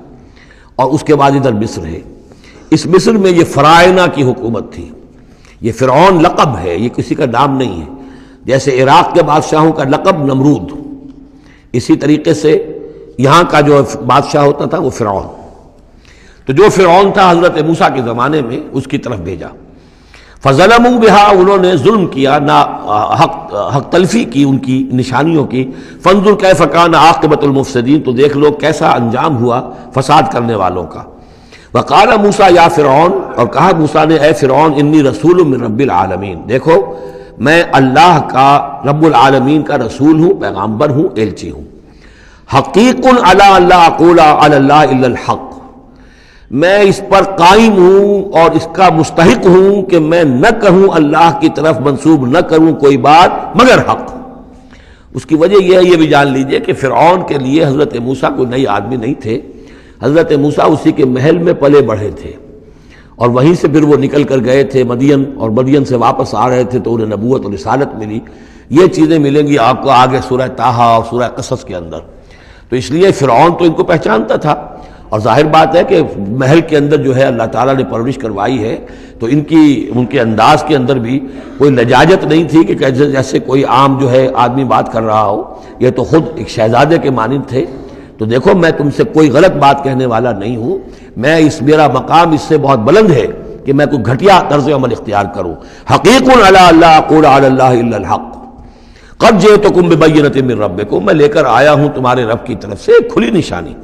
اور اس کے بعد ادھر مصر ہے۔ اس مصر میں یہ فرائنہ کی حکومت تھی۔ یہ فرعون لقب ہے، یہ کسی کا نام نہیں ہے، جیسے عراق کے بادشاہوں کا لقب نمرود، اسی طریقے سے یہاں کا جو بادشاہ ہوتا تھا وہ فرعون۔ تو جو فرعون تھا حضرت موسیٰ کے زمانے میں اس کی طرف بھیجا۔ فظلموا بها، انہوں نے ظلم کیا، حق تلفی کی ان کی نشانیوں کی۔ فانظر کیف کان عاقبۃ المفسدین، تو دیکھ لو کیسا انجام ہوا فساد کرنے والوں کا۔ وقال موسیٰ یا فرعون، اور کہا موسیٰ نے اے فرعون انی رسول من رب العالمین، دیکھو میں اللہ کا، رب العالمین کا رسول ہوں، پیغامبر ہوں، ایلچی ہوں۔ حقیق علی اللہ اقول علی اللہ الا الحق، میں اس پر قائم ہوں اور اس کا مستحق ہوں کہ میں نہ کہوں، اللہ کی طرف منسوب نہ کروں کوئی بات مگر حق۔ اس کی وجہ یہ ہے، یہ بھی جان لیجئے کہ فرعون کے لیے حضرت موسیٰ کوئی نئی آدمی نہیں تھے، حضرت موسیٰ اسی کے محل میں پلے بڑھے تھے، اور وہیں سے پھر وہ نکل کر گئے تھے مدین، اور مدین سے واپس آ رہے تھے تو انہیں نبوت اور رسالت ملی۔ یہ چیزیں ملیں گی آپ کو آگے سورہ طٰہٰ اور سورہ قصص کے اندر۔ تو اس لیے فرعون تو ان کو پہچانتا تھا، اور ظاہر بات ہے کہ محل کے اندر جو ہے اللہ تعالیٰ نے پرورش کروائی ہے، تو ان کے انداز کے اندر بھی کوئی لجاجت نہیں تھی کہ جیسے کوئی عام جو ہے آدمی بات کر رہا ہو، یہ تو خود ایک شہزادے کے مانند تھے۔ تو دیکھو میں تم سے کوئی غلط بات کہنے والا نہیں ہوں، میرا مقام اس سے بہت بلند ہے کہ میں کوئی گھٹیا طرز عمل اختیار کروں۔ حقیق علی اللہ اقول علی اللہ الا الحق قد جئتکم ببینۃ من ربکم، میں لے کر آیا ہوں تمہارے رب کی طرف سے ایک کھلی نشانی۔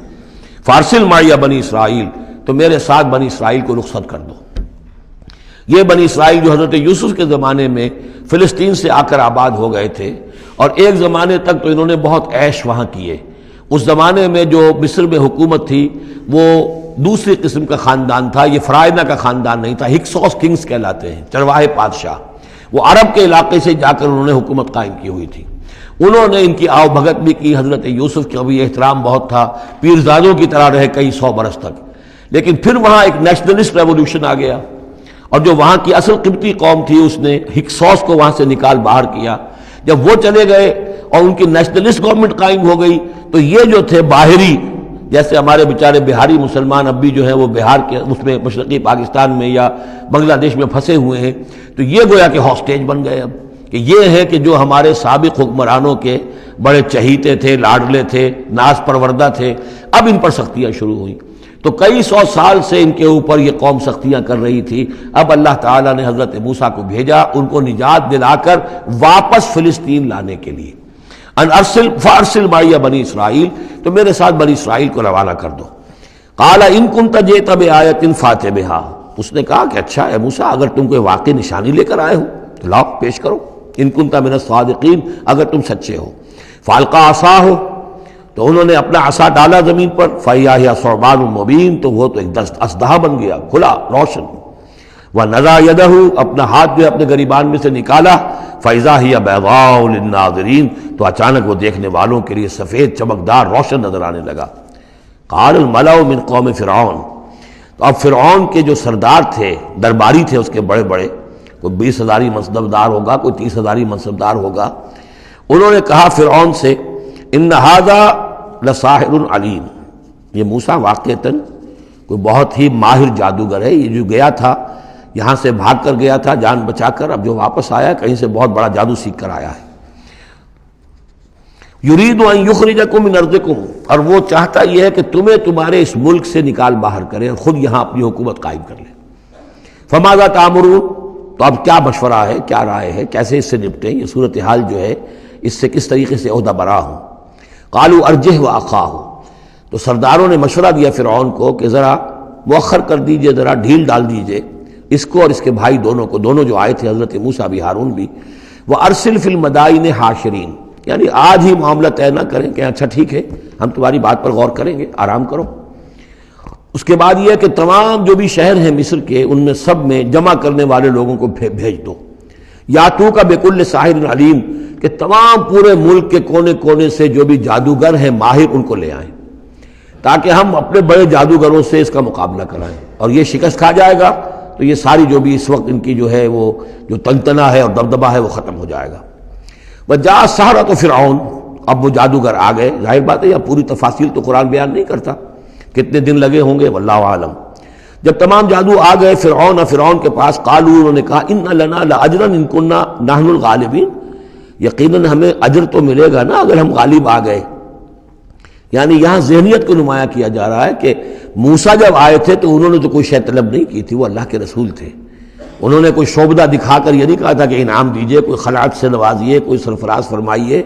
فارسل معی بنی اسرائیل، تو میرے ساتھ بنی اسرائیل کو رخصت کر دو۔ یہ بنی اسرائیل جو حضرت یوسف کے زمانے میں فلسطین سے آ کر آباد ہو گئے تھے، اور ایک زمانے تک تو انہوں نے بہت عیش وہاں کیے۔ اس زمانے میں جو مصر میں حکومت تھی وہ دوسری قسم کا خاندان تھا، یہ فرائنہ کا خاندان نہیں تھا، ہکسوس کنگز کہلاتے ہیں، چرواہے بادشاہ، وہ عرب کے علاقے سے جا کر انہوں نے حکومت قائم کی ہوئی تھی۔ انہوں نے ان کی آؤ بھگت بھی کی، حضرت یوسف کا بھی احترام بہت تھا، پیرزادوں کی طرح رہے کئی 100 برس تک. لیکن پھر وہاں ایک نیشنلسٹ ریولوشن آ گیا، اور جو وہاں کی اصل قبطی قوم تھی اس نے ہکسوس کو وہاں سے نکال باہر کیا. جب وہ چلے گئے اور ان کی نیشنلسٹ گورنمنٹ قائم ہو گئی، تو یہ جو تھے باہری، جیسے ہمارے بیچارے بہاری مسلمان اب بھی جو ہیں وہ بہار کے اس میں مشرقی پاکستان میں یا بنگلہ دیش میں پھنسے ہوئے ہیں، تو یہ گویا کہ ہاسٹیج بن گئے اب، کہ یہ ہے کہ جو ہمارے سابق حکمرانوں کے بڑے چہیتے تھے، لاڈلے تھے، ناز پروردہ تھے، اب ان پر سختیاں شروع ہوئیں. تو کئی 100 سال سے ان کے اوپر یہ قوم سختیاں کر رہی تھی. اب اللہ تعالیٰ نے حضرت موسیٰ کو بھیجا ان کو نجات دلا کر واپس فلسطین لانے کے لیے. ان ارسل فارسل معی بنی اسرائیل، تو میرے ساتھ بنی اسرائیل کو روانہ کر دو. قال ان کنت جئت بآیۃ فأت بہا، اس نے کہا کہ اچھا اے موسیٰ اگر تم کوئی واقعی نشانی لے کر آئے ہو تو لاؤ پیش کرو، ان کنت من الصادقین، اگر تم سچے ہو. فالقى عصاہ، تو انہوں نے اپنا عصا ڈالا زمین پر، فإذا هي ثعبان مبین، تو وہ تو ایک اسدحہ بن گیا کھلا روشن. وَنَزَعَ يَدَهُ، اپنا ہاتھ جو اپنے گریبان میں سے نکالا، فإذا هي بيضاء للناظرین، تو اچانک وہ دیکھنے والوں کے لیے سفید چمکدار روشن نظر آنے لگا. قال الملأ من قوم فرعون، تو اب فرعون کے جو سردار تھے، درباری تھے اس کے بڑے بڑے، کوئی 20,000 منصبدار ہوگا، کوئی 30,000 منصبدار ہوگا، انہوں نے کہا فرعون سے ان ھذا لساحر علیم، یہ موسیٰ واقعتاً کوئی بہت ہی ماہر جادوگر ہے. یہ جو گیا تھا یہاں سے بھاگ کر گیا تھا جان بچا کر، اب جو واپس آیا کہیں سے بہت بڑا جادو سیکھ کر آیا ہے. یرید ان یخرجکم من ارضکم، اور وہ چاہتا یہ ہے کہ تمہیں تمہارے اس ملک سے نکال باہر کرے اور خود یہاں اپنی حکومت قائم کر لے. فماذا تأمرون، تو اب کیا مشورہ ہے، کیا رائے ہے، کیسے اس سے نپٹیں، یہ صورتحال جو ہے اس سے کس طریقے سے عہدہ برا ہوں. قالوا ارجہ واخاہ، تو سرداروں نے مشورہ دیا فرعون کو کہ ذرا مؤخر کر دیجئے، ذرا ڈھیل ڈال دیجئے اس کو اور اس کے بھائی دونوں کو، دونوں جو آئے تھے حضرت موسیٰ بھی ہارون بھی. وارسل فی المدائن حاشرین، یعنی آج ہی معاملہ طے نہ کریں کہ اچھا ٹھیک ہے ہم تمہاری بات پر غور کریں گے، آرام کرو. اس کے بعد یہ کہ تمام جو بھی شہر ہیں مصر کے ان میں سب میں جمع کرنے والے لوگوں کو بھیج دو. یاتو کا بکل ساحر علیم، کہ تمام پورے ملک کے کونے کونے سے جو بھی جادوگر ہیں ماہر ان کو لے آئیں، تاکہ ہم اپنے بڑے جادوگروں سے اس کا مقابلہ کرائیں، اور یہ شکست کھا جائے گا تو یہ ساری جو بھی اس وقت ان کی جو ہے وہ جو تنتنا ہے اور دبدبہ ہے وہ ختم ہو جائے گا. وجاء السحرۃ فرعون، اب وہ جادوگر آ گئے. ظاہر بات ہے یہ پوری تفاصیل تو قرآن بیان نہیں کرتا، کتنے دن لگے ہوں گے واللہ عالم. جب تمام جادو آ گئے فرعون کے پاس، قالوا، انہوں نے کہا ان لنا لاجرا ان کنا نحن الغالبین، یقیناً ہمیں اجر تو ملے گا نا اگر ہم غالب آ گئے. یعنی یہاں ذہنیت کو نمایاں کیا جا رہا ہے کہ موسیٰ جب آئے تھے تو انہوں نے تو کوئی شے طلب نہیں کی تھی، وہ اللہ کے رسول تھے. انہوں نے کوئی شعبدہ دکھا کر یہ نہیں کہا تھا کہ انعام دیجئے، کوئی خلعت سے نوازیے، کوئی سرفراز فرمائیے،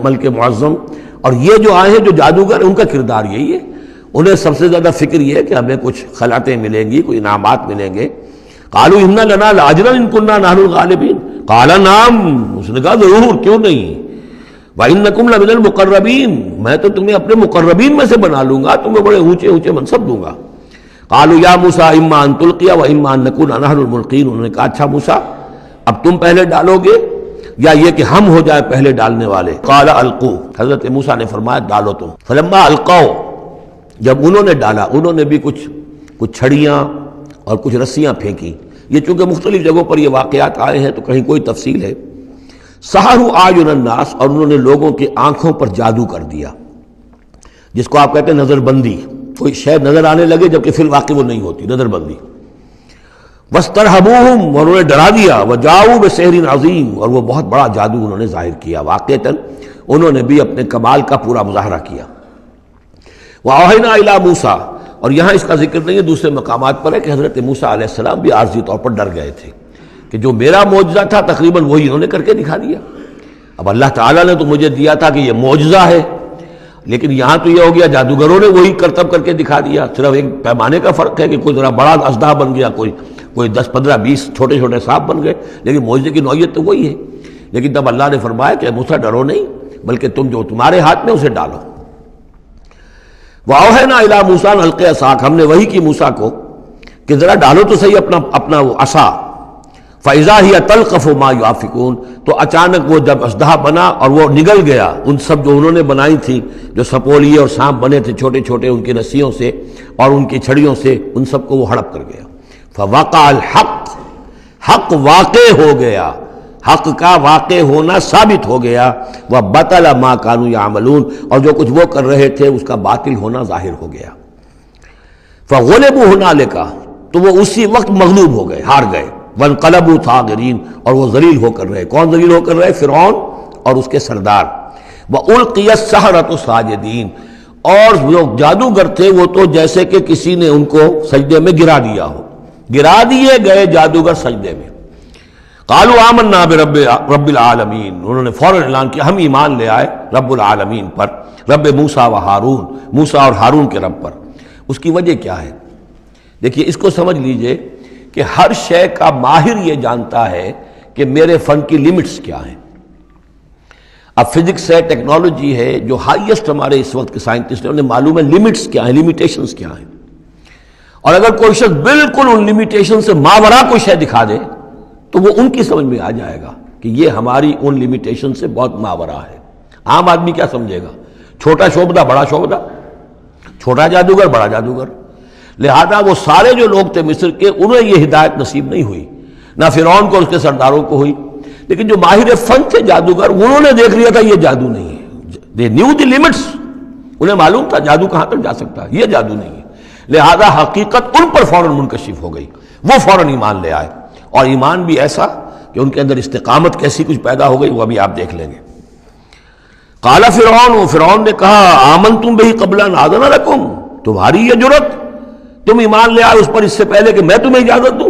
ملک معظم. اور یہ جو آئے ہیں جو جادوگر ان کا کردار یہی ہے، انہیں سب سے زیادہ فکر یہ ہے کہ ہمیں کچھ خلعتیں ملیں گی، کوئی انعامات ملیں گے. قالوا ان لنا لاجرا ان كنا نحن الغالبین، قال نعم، اس نے کہا ضرور، کیوں نہیں. وَإِنَّكُمْ لَمِنَ الْمُقَرَّبِينَ، میں تو تمہیں اپنے مقربین میں سے بنا لوں گا، تمہیں بڑے اونچے اونچے منصب دوں گا. قالوا یا موسیٰ اما ان تلقی و اما ان نکون نحن الملقین، انہوں نے کہا اچھا موسیٰ اب تم پہلے ڈالو گے یا یہ کہ ہم ہو جائے پہلے ڈالنے والے. قال القوا، حضرت موسیٰ نے فرمایا ڈالو تم. فلما القوا، جب انہوں نے ڈالا، انہوں نے بھی کچھ چھڑیاں اور کچھ رسیاں پھینکی. یہ چونکہ مختلف جگہوں پر یہ واقعات آئے ہیں تو کہیں کوئی تفصیل ہے. سحروا اعین الناس، اور انہوں نے لوگوں کی آنکھوں پر جادو کر دیا، جس کو آپ کہتے ہیں نظر بندی. کوئی شے نظر آنے لگے جبکہ فی الواقع وہ نہیں ہوتی، نظر بندی. واسترہبوہم، اور انہوں نے ڈرا دیا. وجاؤوا بسحر عظیم، اور وہ بہت بڑا جادو انہوں نے ظاہر کیا. واقعتاً انہوں نے بھی اپنے کمال کا پورا مظاہرہ کیا. وَأَوْحَيْنَا إِلَىٰ مُوسَىٰ، اور یہاں اس کا ذکر نہیں ہے، دوسرے مقامات پر ہے کہ حضرت موسیٰ علیہ السلام بھی عارضی طور پر ڈر گئے تھے کہ جو میرا معجزہ تھا تقریباً وہی انہوں نے کر کے دکھا دیا. اب اللہ تعالیٰ نے تو مجھے دیا تھا کہ یہ معجزہ ہے، لیکن یہاں تو یہ ہو گیا جادوگروں نے وہی کرتب کر کے دکھا دیا. صرف ایک پیمانے کا فرق ہے کہ کوئی ذرا بڑا اژدہا بن گیا، کوئی 10 15 20 چھوٹے چھوٹے سانپ بن گئے، لیکن معجزے کی نوعیت تو وہی ہے. لیکن تب اللہ نے فرمایا کہ موسیٰ ڈرو نہیں، بلکہ تم جو تمہارے ہاتھ میں اسے ڈالو. وَأَوْحَيْنَا إِلَىٰ مُوسَىٰ أَنْ أَلْقِ عَصَاكَ، ہم نے وہی کی موسیٰ کو کہ ذرا ڈالو تو صحیح اپنا وہ عصا. فَإِذَا هِيَ تَلْقَفُ مَا يُؤَفِكُونَ، تو اچانک وہ جب اژدہا بنا اور وہ نگل گیا ان سب جو انہوں نے بنائی تھی، جو سپولیے اور سانپ بنے تھے چھوٹے چھوٹے ان کی رسیوں سے اور ان کی چھڑیوں سے، ان سب کو وہ ہڑپ کر گیا۔ فَوَقَعَ الْحَقُّ، حق واقع ہو گیا، حق کا واقع ہونا ثابت ہو گیا۔ وَبَطَلَ مَا كَانُوا يَعْمَلُونَ، اور جو کچھ وہ کر رہے تھے اس کا باطل ہونا ظاہر ہو گیا۔ فَغُلِبُوا هُنَالِكَ، تو وہ اسی وقت مغلوب ہو گئے، ہار گئے۔ وَانقَلَبُوا صَاغِرِينَ، اور وہ ذلیل ہو کر رہے۔ کون ذلیل ہو کر رہے؟ فرعون اور اس کے سردار۔ وَأُلْقِيَ السَّحَرَةُ سَاجِدِينَ، اور جو جادوگر تھے وہ تو جیسے کہ کسی نے ان کو سجدے میں گرا دیا ہو، گرا دیے گئے جادوگر سجدے میں۔ قالوا آمنا برب العالمین، انہوں نے فوراً اعلان کیا ہم ایمان لے آئے رب العالمین پر، رب موسیٰ و ہارون، موسیٰ اور ہارون کے رب پر۔ اس کی وجہ کیا ہے؟ دیکھیے اس کو سمجھ لیجئے کہ ہر شے کا ماہر یہ جانتا ہے کہ میرے فن کی لیمٹس کیا ہیں۔ اب فزکس ہے، ٹیکنالوجی ہے، جو ہائیسٹ ہمارے اس وقت کے سائنٹسٹ ہیں انہیں معلوم ہے لیمٹس کیا ہیں، لیمیٹیشنز کیا ہیں۔ اور اگر کوئی شخص بالکل ان لیمیٹیشن سے ماورا کوئی شے دکھا دے تو وہ ان کی سمجھ میں آ جائے گا کہ یہ ہماری ان لیمیٹیشن سے بہت ماورا ہے۔ عام آدمی کیا سمجھے گا؟ چھوٹا شعبدہ بڑا شعبدہ، چھوٹا جادوگر بڑا جادوگر۔ لہذا وہ سارے جو لوگ تھے مصر کے انہیں یہ ہدایت نصیب نہیں ہوئی، نہ فرعون کو اس کے سرداروں کو ہوئی، لیکن جو ماہر فن تھے جادوگر انہوں نے دیکھ لیا تھا یہ جادو نہیں ہے، دے نیو دی لیمٹس، انہیں معلوم تھا جادو کہاں تک جا سکتا ہے، یہ جادو نہیں ہے۔ لہذا حقیقت ان پر فوراً منکشف ہو گئی، وہ فوراً ایمان لے آئے، اور ایمان بھی ایسا کہ ان کے اندر استقامت کیسی کچھ پیدا ہو گئی وہ ابھی آپ دیکھ لیں گے۔ قال فرعون، فرعون نے کہا آمنتم بہ قبل ان آذن لکم، تمہاری یہ جرت، تم ایمان لے آئے اس پر اس سے پہلے کہ میں تمہیں اجازت دوں،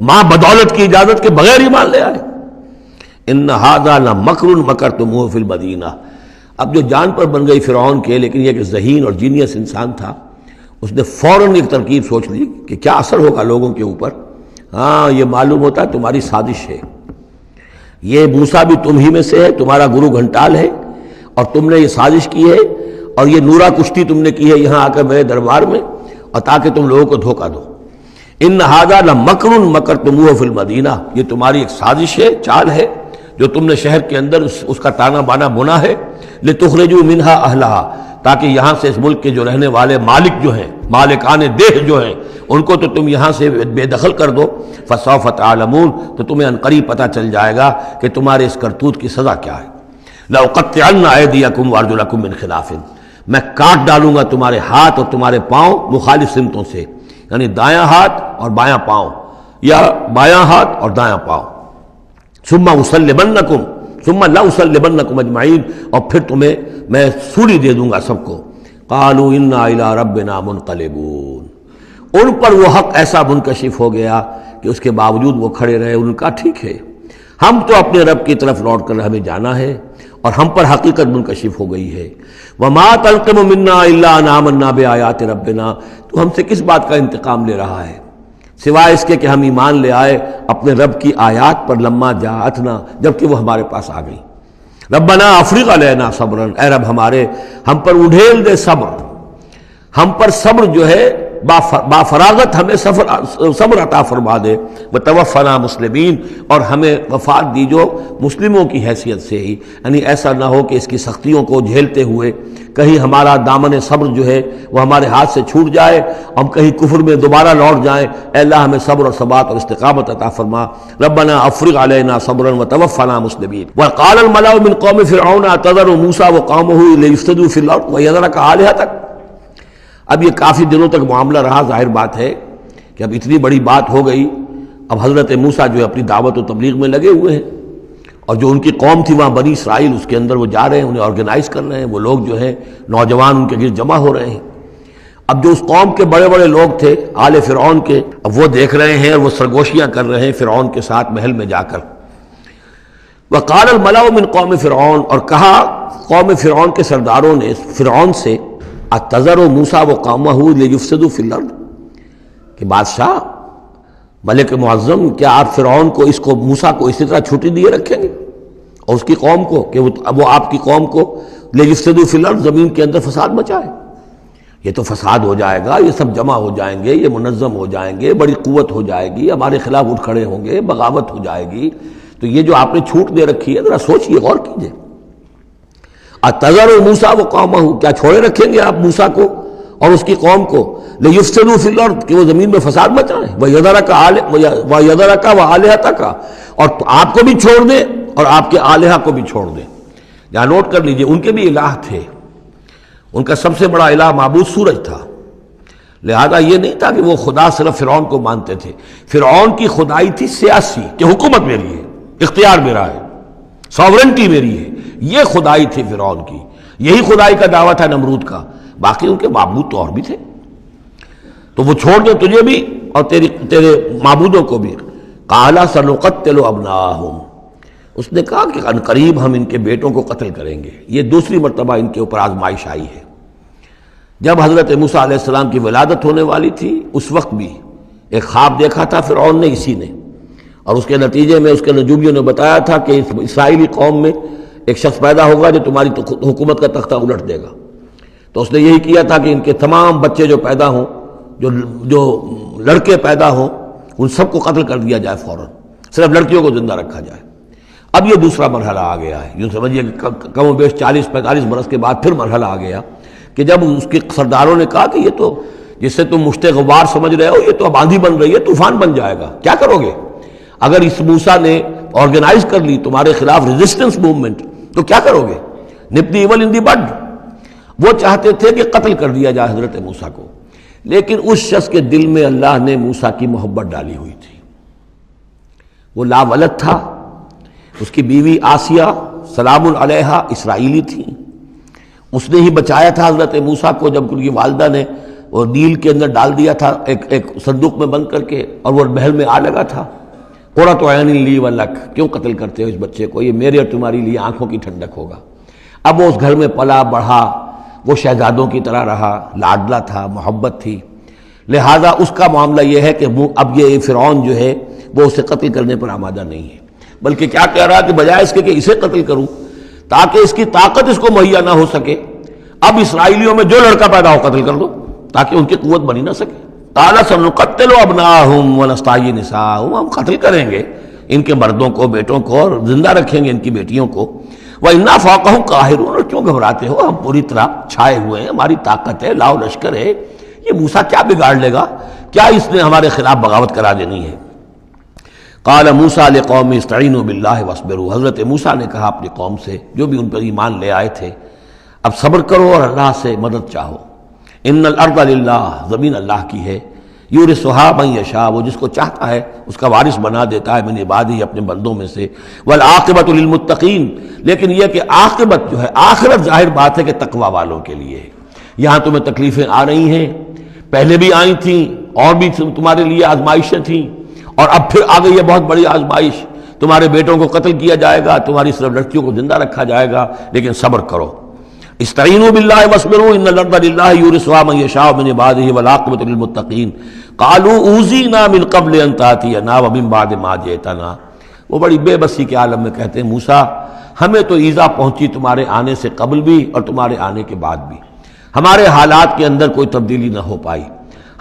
ماں بدولت کی اجازت کے بغیر ایمان لے آئے۔ ان ھذا لمکر مکرتموہ فی المدینہ، اب جو جان پر بن گئی فرعون کے، لیکن یہ کہ ذہین اور جینیس انسان تھا، اس نے فوراً ایک ترکیب سوچ لی کہ کیا اثر ہوگا لوگوں کے اوپر۔ ہاں یہ معلوم ہوتا ہے تمہاری سازش ہے، یہ موسیٰ بھی تم ہی میں سے ہے، تمہارا گرو گھنٹال ہے، اور تم نے یہ سازش کی ہے اور یہ نورا کشتی تم نے کی ہے یہاں آ کر میرے دربار میں، اور تاکہ تم لوگوں کو دھوکہ دو۔ ان ھذا لمکر مکرتموہ فی المدینہ، یہ تمہاری ایک سازش ہے، چال ہے جو تم نے شہر کے اندر اس کا تانا بانا بنا ہے، لتخرجوا منہا اہلہا، تاکہ یہاں سے اس ملک کے جو رہنے والے مالک جو ہیں، مالکان دیہ جو ہیں، ان کو تو تم یہاں سے بے دخل کر دو۔ فسوف تعلمون، تو تمہیں عنقریب پتہ چل جائے گا کہ تمہارے اس کرتوت کی سزا کیا ہے۔ لأقطعن ایدیکم وارجلکم من خلاف، میں کاٹ ڈالوں گا تمہارے ہاتھ اور تمہارے پاؤں مخالف سمتوں سے، یعنی دایاں ہاتھ اور بایاں پاؤں، یا بایاں ہاتھ اور دایاں پاؤں۔ ثم اسلبنکم، ثم لاسلبنکم اجمعین، اور پھر تمہیں میں سولی دے دوں گا سب کو۔ قالوا انا الی ربنا منقلبون، ان پر وہ حق ایسا منکشف ہو گیا کہ اس کے باوجود وہ کھڑے رہے، ان کا ٹھیک ہے، ہم تو اپنے رب کی طرف لوٹ کر ہمیں جانا ہے، اور ہم پر حقیقت منکشف ہو گئی ہے۔ وما تنقم منا الا ان آمنا بآیات ربنا، تو ہم سے کس بات کا انتقام لے رہا ہے سوائے اس کے کہ ہم ایمان لے آئے اپنے رب کی آیات پر، لما جاءتنا، جبکہ وہ ہمارے پاس آ گئی۔ ربنا افرغ علینا صبرا، اے رب ہمارے ہم پر اڈھیل دے صبر، ہم پر صبر جو ہے با فراغت ہمیں صبر عطا فرما دے، وتوفنا مسلمین، اور ہمیں وفات دی جو مسلموں کی حیثیت سے ہی، یعنی ایسا نہ ہو کہ اس کی سختیوں کو جھیلتے ہوئے کہیں ہمارا دامن صبر جو ہے وہ ہمارے ہاتھ سے چھوٹ جائے، ہم کہیں کفر میں دوبارہ لوٹ جائیں۔ اے اللہ ہمیں صبر اور ثبات اور استقامت عطا فرما۔ ربنا افرغ علینا صبرا وتوفنا مسلمین۔ وقال الملأ من قوم فرعون اتذر موسیٰ وقومہ لیفسدوا فی الارض ویذرک آلہتک، اب یہ کافی دنوں تک معاملہ رہا، ظاہر بات ہے کہ اب اتنی بڑی بات ہو گئی، اب حضرت موسیٰ جو ہے اپنی دعوت و تبلیغ میں لگے ہوئے ہیں، اور جو ان کی قوم تھی وہاں بنی اسرائیل، اس کے اندر وہ جا رہے ہیں، انہیں آرگنائز کر رہے ہیں، وہ لوگ جو ہیں نوجوان ان کے گرد جمع ہو رہے ہیں۔ اب جو اس قوم کے بڑے بڑے لوگ تھے آل فرعون کے، اب وہ دیکھ رہے ہیں اور وہ سرگوشیاں کر رہے ہیں فرعون کے ساتھ محل میں جا کر۔ وقال الملأ من قوم فرعون، اور کہا قوم فرعون کے سرداروں نے فرعون سے، اتذر موسیٰ وقومہ لیفسدوا فی الارض، کہ بادشاہ ملک معظم کیا آپ فرعون کو، اس کو موسیٰ کو اسی طرح چھٹی دیے رکھیں گے، اور اس کی قوم کو کہ وہ آپ کی قوم کو لیفسدوا فی الارض، زمین کے اندر فساد مچائے؟ یہ تو فساد ہو جائے گا، یہ سب جمع ہو جائیں گے، یہ منظم ہو جائیں گے، بڑی قوت ہو جائے گی، ہمارے خلاف اٹھ کھڑے ہوں گے، بغاوت ہو جائے گی. تو یہ جو آپ نے چھوٹ دے رکھی ہے ذرا سوچئے، غور کیجئے. اتذر موسیٰ وقومہ، کیا چھوڑے رکھیں گے آپ موسیٰ کو اور اس کی قوم کو لیفسدوا فی الارض، کہ وہ زمین میں فساد مچائیں، ویذرک وآلہتک، اور آپ کو بھی چھوڑ دیں اور آپ کے آلہہ کو بھی چھوڑ دیں. یہاں نوٹ کر لیجئے ان کے بھی الہ تھے، ان کا سب سے بڑا الہ معبود سورج تھا. لہذا یہ نہیں تھا کہ وہ خدا صرف فرعون کو مانتے تھے. فرعون کی خدائی تھی سیاسی، کہ حکومت میری ہے، اختیار میرا ہے، ساورنٹی میری ہے، یہ خدائی تھی فرعون کی. یہی خدائی کا دعویٰ تھا نمرود کا. باقی ان کے معبود تو اور بھی تھے. تو وہ چھوڑ دیں تجھے بھی اور تیرے معبودوں کو بھی. قَالَ سَنُقَتِّلُ أَبْنَاءَهُمْ، اس نے کہا کہ ان قریب ہم ان کے بیٹوں کو قتل کریں گے. یہ دوسری مرتبہ ان کے اوپر آزمائش آئی ہے. جب حضرت موسیٰ علیہ السلام کی ولادت ہونے والی تھی اس وقت بھی ایک خواب دیکھا تھا فرعون نے، اسی نے، اور اس کے نتیجے میں اس کے نجومیوں نے بتایا تھا کہ اس اسرائیلی قوم میں ایک شخص پیدا ہوگا جو تمہاری حکومت کا تختہ الٹ دے گا. تو اس نے یہی کیا تھا کہ ان کے تمام بچے جو پیدا ہوں، جو لڑکے پیدا ہوں، ان سب کو قتل کر دیا جائے فوراً، صرف لڑکیوں کو زندہ رکھا جائے. اب یہ دوسرا مرحلہ آ گیا ہے. یوں سمجھیے کہ کم و بیش 40-45 برس کے بعد پھر مرحلہ آ گیا کہ جب اس کے سرداروں نے کہا کہ یہ تو جسے تم مشت غبار سمجھ رہے ہو، یہ تو اب آندھی بن رہی ہے، طوفان بن جائے گا، کیا کرو گے؟ اگر اس موسیٰ نے آرگنائز کر لی تمہارے خلاف ریزسٹنس موومنٹ تو کیا کرو گے؟ نپ دی ایول ان دی بڈ. وہ چاہتے تھے کہ قتل کر دیا جائے حضرت موسیٰ کو، لیکن اس شخص کے دل میں اللہ نے موسیٰ کی محبت ڈالی ہوئی تھی. وہ لا ولد تھا. اس کی بیوی آسیہ سلام علیہا اسرائیلی تھی. اس نے ہی بچایا تھا حضرت موسیٰ کو جب ان کی والدہ نے وہ نیل کے اندر ڈال دیا تھا ایک صندوق میں بند کر کے، اور وہ محل میں آ لگا تھا. قرۃ عین لی ولک، کیوں قتل کرتے ہو اس بچے کو، یہ میرے اور تمہاری لیے آنکھوں کی ٹھنڈک ہوگا. اب وہ اس گھر میں پلا بڑھا، وہ شہزادوں کی طرح رہا، لاڈلا تھا، محبت تھی. لہذا اس کا معاملہ یہ ہے کہ اب یہ فرعون جو ہے وہ اسے قتل کرنے پر آمادہ نہیں ہے، بلکہ کیا کہہ رہا کہ بجائے اس کے کہ اسے قتل کروں تاکہ اس کی طاقت اس کو مہیا نہ ہو سکے، اب اسرائیلیوں میں جو لڑکا پیدا ہو قتل کر دو تاکہ ان کی قوت بنی نہ سکے. قَالَ سَنُقَتِّلُ أَبْنَاءَهُمْ وَنَسْتَحْيِي نِسَاءَهُمْ، ہم قتل کریں گے ان کے مردوں کو، بیٹوں کو، اور زندہ رکھیں گے ان کی بیٹیوں کو. وَإِنَّا فَوْقَهُمْ قَاهِرُونَ، اور کیوں گھبراتے ہو، ہم پوری طرح چھائے ہوئے ہیں، ہماری طاقت ہے، لاؤ لشکر ہے، یہ موسیٰ کیا بگاڑ لے گا، کیا اس نے ہمارے خلاف بغاوت کرا دینی ہے. قال موسیٰ لقوم استعینوا باللہ واصبروا، حضرت موسیٰ نے کہا اپنی قوم سے جو بھی ان پر ایمان لے آئے تھے، اب صبر کرو اور اللہ سے مدد چاہو. ان الارض للہ، زمین اللہ کی ہے، یورثھا من یشاء، وہ جس کو چاہتا ہے اس کا وارث بنا دیتا ہے، من عبادہ، اپنے بندوں میں سے. والعاقبۃ للمتقین، لیکن یہ کہ عاقبت جو ہے، آخرت ظاہر بات ہے کہ تقوی والوں کے لیے ہے. یہاں تمہیں تکلیفیں آ رہی ہیں، پہلے بھی آئی تھیں اور بھی تمہارے لیے آزمائشیں تھیں، اور اب پھر آ گئی ہے بہت بڑی آزمائش، تمہارے بیٹوں کو قتل کیا جائے گا، تمہاری صرف لڑکیوں کو زندہ رکھا جائے گا، لیکن صبر کرو. استعینوا باللہ واصبروا ان الارض للہ یورثھا من یشاء من عبادہ والعاقبۃ للمتقین. قالوا اوذینا من قبل ان تأتینا ومن بعد ما جئتنا، وہ بڑی بے بسی کے عالم میں کہتے ہیں موسیٰ ہمیں تو ایذا پہنچی تمہارے آنے سے قبل بھی اور تمہارے آنے کے بعد بھی، ہمارے حالات کے اندر کوئی تبدیلی نہ ہو پائی،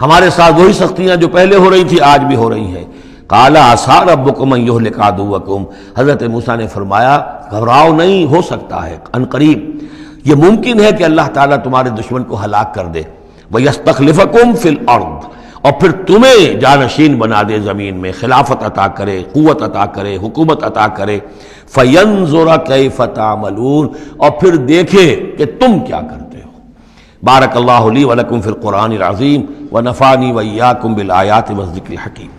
ہمارے ساتھ وہی سختیاں جو پہلے ہو رہی تھی آج بھی ہو رہی ہیں. قال عسیٰ ربکم ان یہلک عدوکم، حضرت موسیٰ نے فرمایا گھبراؤ نہیں، ہو سکتا ہے عن قریب یہ ممکن ہے کہ اللہ تعالیٰ تمہارے دشمن کو ہلاک کر دے. وَيَسْتَخْلِفَكُمْ فِي الْأَرْضِ، اور پھر تمہیں جانشین بنا دے زمین میں، خلافت عطا کرے، قوت عطا کرے، حکومت عطا کرے. فَيَنْظُرَ كَيْفَ تَعْمَلُونَ، اور پھر دیکھے کہ تم کیا کرتے ہو. بارک اللہ لی ولکم فی القرآن العظیم ونفعنی وإیاکم بالآیات والذکر الحکیم.